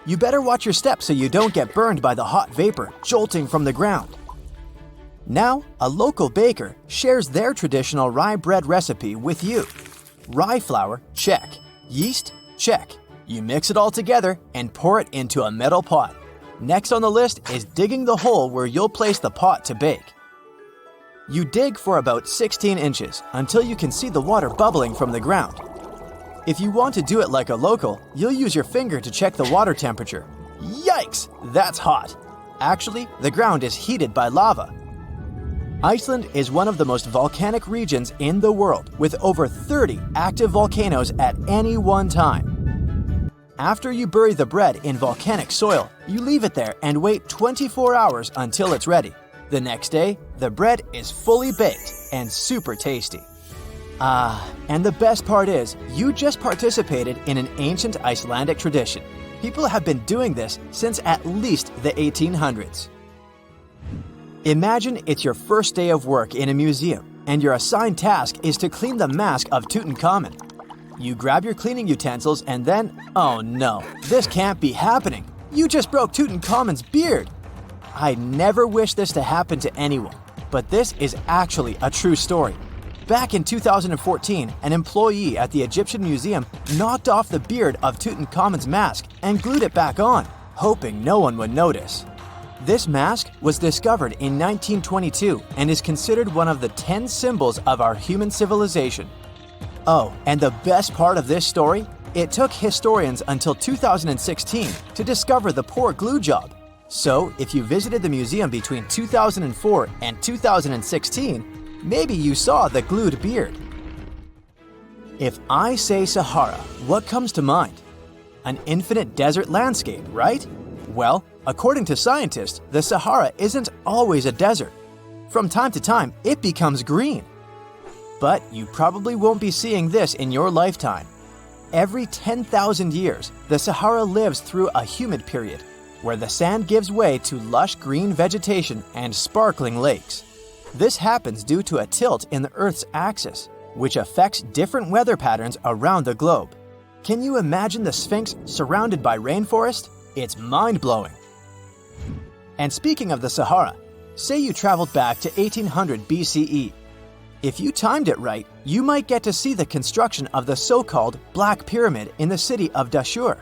You better watch your steps so you don't get burned by the hot vapor jolting from the ground. Now, a local baker shares their traditional rye bread recipe with you. Rye flour, check. Yeast, check. You mix it all together and pour it into a metal pot. Next on the list is digging the hole where you'll place the pot to bake. You dig for about 16 inches until you can see the water bubbling from the ground. If you want to do it like a local, you'll use your finger to check the water temperature. Yikes, that's hot. Actually, the ground is heated by lava. Iceland is one of the most volcanic regions in the world, with over 30 active volcanoes at any one time. After you bury the bread in volcanic soil, you leave it there and wait 24 hours until it's ready. The next day, the bread is fully baked and super tasty. And the best part is, you just participated in an ancient Icelandic tradition. People have been doing this since at least the 1800s. Imagine it's your first day of work in a museum, and your assigned task is to clean the mask of Tutankhamun. You grab your cleaning utensils and then, oh no, this can't be happening. You just broke Tutankhamun's beard. I never wish this to happen to anyone, but this is actually a true story. Back in 2014, an employee at the Egyptian Museum knocked off the beard of Tutankhamun's mask and glued it back on, hoping no one would notice. This mask was discovered in 1922 and is considered one of the 10 symbols of our human civilization. Oh, and the best part of this story? It took historians until 2016 to discover the poor glue job. So, if you visited the museum between 2004 and 2016, maybe you saw the glued beard. If I say Sahara, what comes to mind? An infinite desert landscape, right? Well, according to scientists, the Sahara isn't always a desert. From time to time, it becomes green. But you probably won't be seeing this in your lifetime. Every 10,000 years, the Sahara lives through a humid period, where the sand gives way to lush green vegetation and sparkling lakes. This happens due to a tilt in the Earth's axis, which affects different weather patterns around the globe. Can you imagine the Sphinx surrounded by rainforest? It's mind-blowing. And speaking of the Sahara, say you traveled back to 1800 BCE. If you timed it right, you might get to see the construction of the so-called Black Pyramid in the city of Dashur.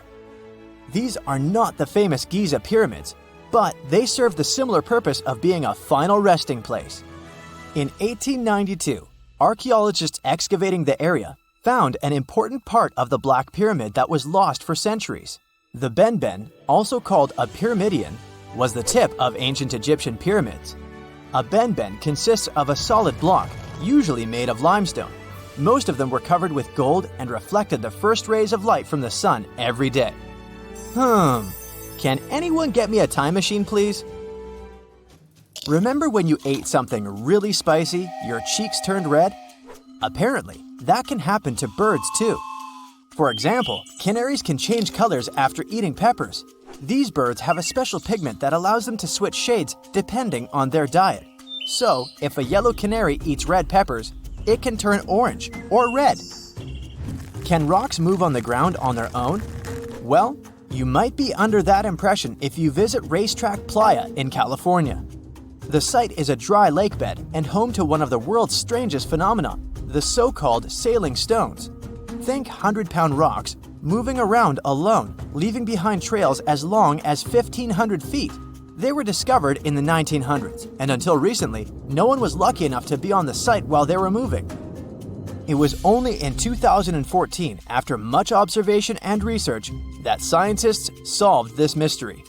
These are not the famous Giza pyramids, but they serve the similar purpose of being a final resting place. In 1892, archaeologists excavating the area found an important part of the Black Pyramid that was lost for centuries. The benben, also called a pyramidion, was the tip of ancient Egyptian pyramids. A benben consists of a solid block, usually made of limestone. Most of them were covered with gold and reflected the first rays of light from the sun every day. Can anyone get me a time machine, please? Remember when you ate something really spicy, your cheeks turned red? Apparently, that can happen to birds too. For example, canaries can change colors after eating peppers. These birds have a special pigment that allows them to switch shades depending on their diet. So, if a yellow canary eats red peppers, it can turn orange or red. Can rocks move on the ground on their own? Well, you might be under that impression if you visit Racetrack Playa in California. The site is a dry lake bed and home to one of the world's strangest phenomena, the so-called sailing stones. Think 100-pound rocks moving around alone, leaving behind trails as long as 1,500 feet. They were discovered in the 1900s, and until recently, no one was lucky enough to be on the site while they were moving. It was only in 2014, after much observation and research, that scientists solved this mystery.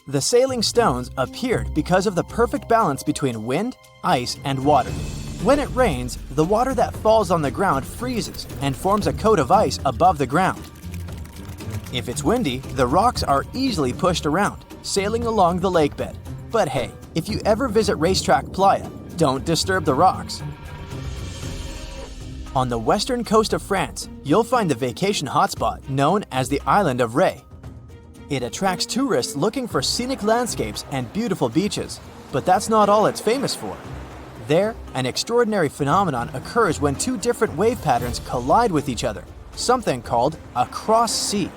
The sailing stones appeared because of the perfect balance between wind, ice, and water. When it rains, the water that falls on the ground freezes and forms a coat of ice above the ground. If it's windy, the rocks are easily pushed around, sailing along the lake bed. But hey, if you ever visit Racetrack Playa, don't disturb the rocks. On the western coast of France, you'll find the vacation hotspot known as the island of Ré. It attracts tourists looking for scenic landscapes and beautiful beaches, but that's not all it's famous for. There, an extraordinary phenomenon occurs when two different wave patterns collide with each other, something called a cross sea.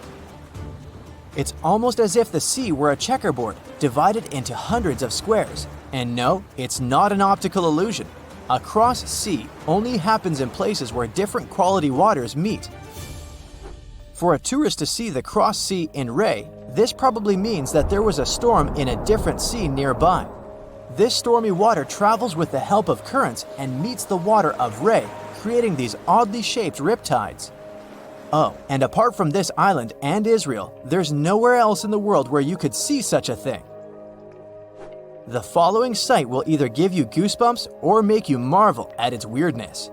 It's almost as if the sea were a checkerboard divided into hundreds of squares. And no, it's not an optical illusion. A cross sea only happens in places where different quality waters meet. For a tourist to see the cross sea in Ré, this probably means that there was a storm in a different sea nearby. This stormy water travels with the help of currents and meets the water of Ré, creating these oddly shaped riptides. Oh, and apart from this island and Israel, there's nowhere else in the world where you could see such a thing. The following sight will either give you goosebumps or make you marvel at its weirdness.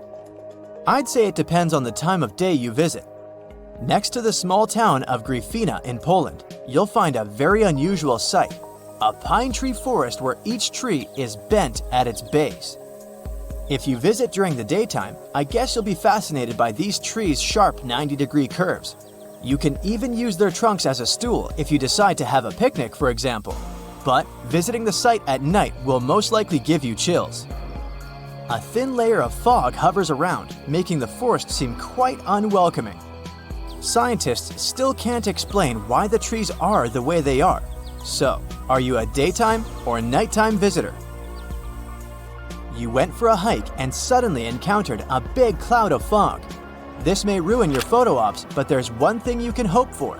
I'd say it depends on the time of day you visit. Next to the small town of Gryfina in Poland, you'll find a very unusual sight, a pine tree forest where each tree is bent at its base. If you visit during the daytime, I guess you'll be fascinated by these trees' sharp 90-degree curves. You can even use their trunks as a stool if you decide to have a picnic, for example. But visiting the site at night will most likely give you chills. A thin layer of fog hovers around, making the forest seem quite unwelcoming. Scientists still can't explain why the trees are the way they are. So, are you a daytime or nighttime visitor? You went for a hike and suddenly encountered a big cloud of fog. This may ruin your photo ops, but there's one thing you can hope for.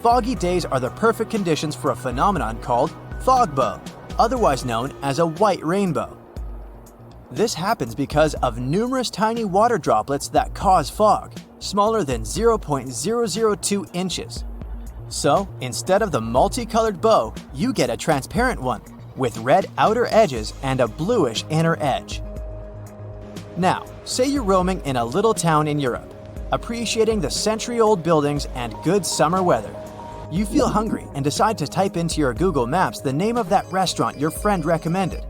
Foggy days are the perfect conditions for a phenomenon called fog bow, otherwise known as a white rainbow. This happens because of numerous tiny water droplets that cause fog, smaller than 0.002 inches. So, instead of the multicolored bow, you get a transparent one, with red outer edges and a bluish inner edge. Now, say you're roaming in a little town in Europe, appreciating the century-old buildings and good summer weather. You feel hungry and decide to type into your Google Maps the name of that restaurant your friend recommended.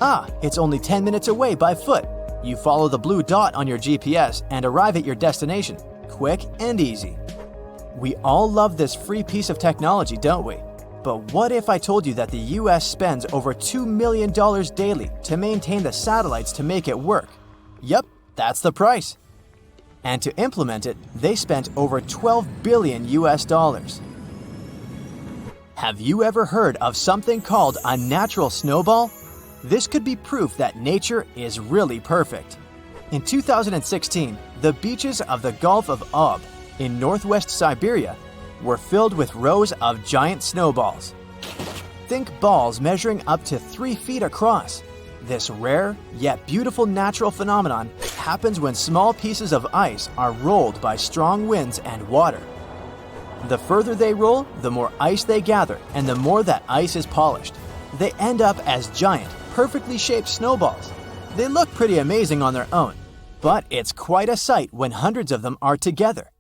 Ah, it's only 10 minutes away by foot. You follow the blue dot on your GPS and arrive at your destination, quick and easy. We all love this free piece of technology, don't we? But what if I told you that the US spends over $2 million daily to maintain the satellites to make it work? Yep, that's the price. And to implement it, they spent over $12 billion US. Have you ever heard of something called a natural snowball? This could be proof that nature is really perfect. In 2016, the beaches of the Gulf of Ob in northwest Siberia were filled with rows of giant snowballs. Think balls measuring up to 3 feet across. This rare, yet beautiful natural phenomenon happens when small pieces of ice are rolled by strong winds and water. The further they roll, the more ice they gather, and the more that ice is polished. They end up as giant, perfectly shaped snowballs. They look pretty amazing on their own, but it's quite a sight when hundreds of them are together.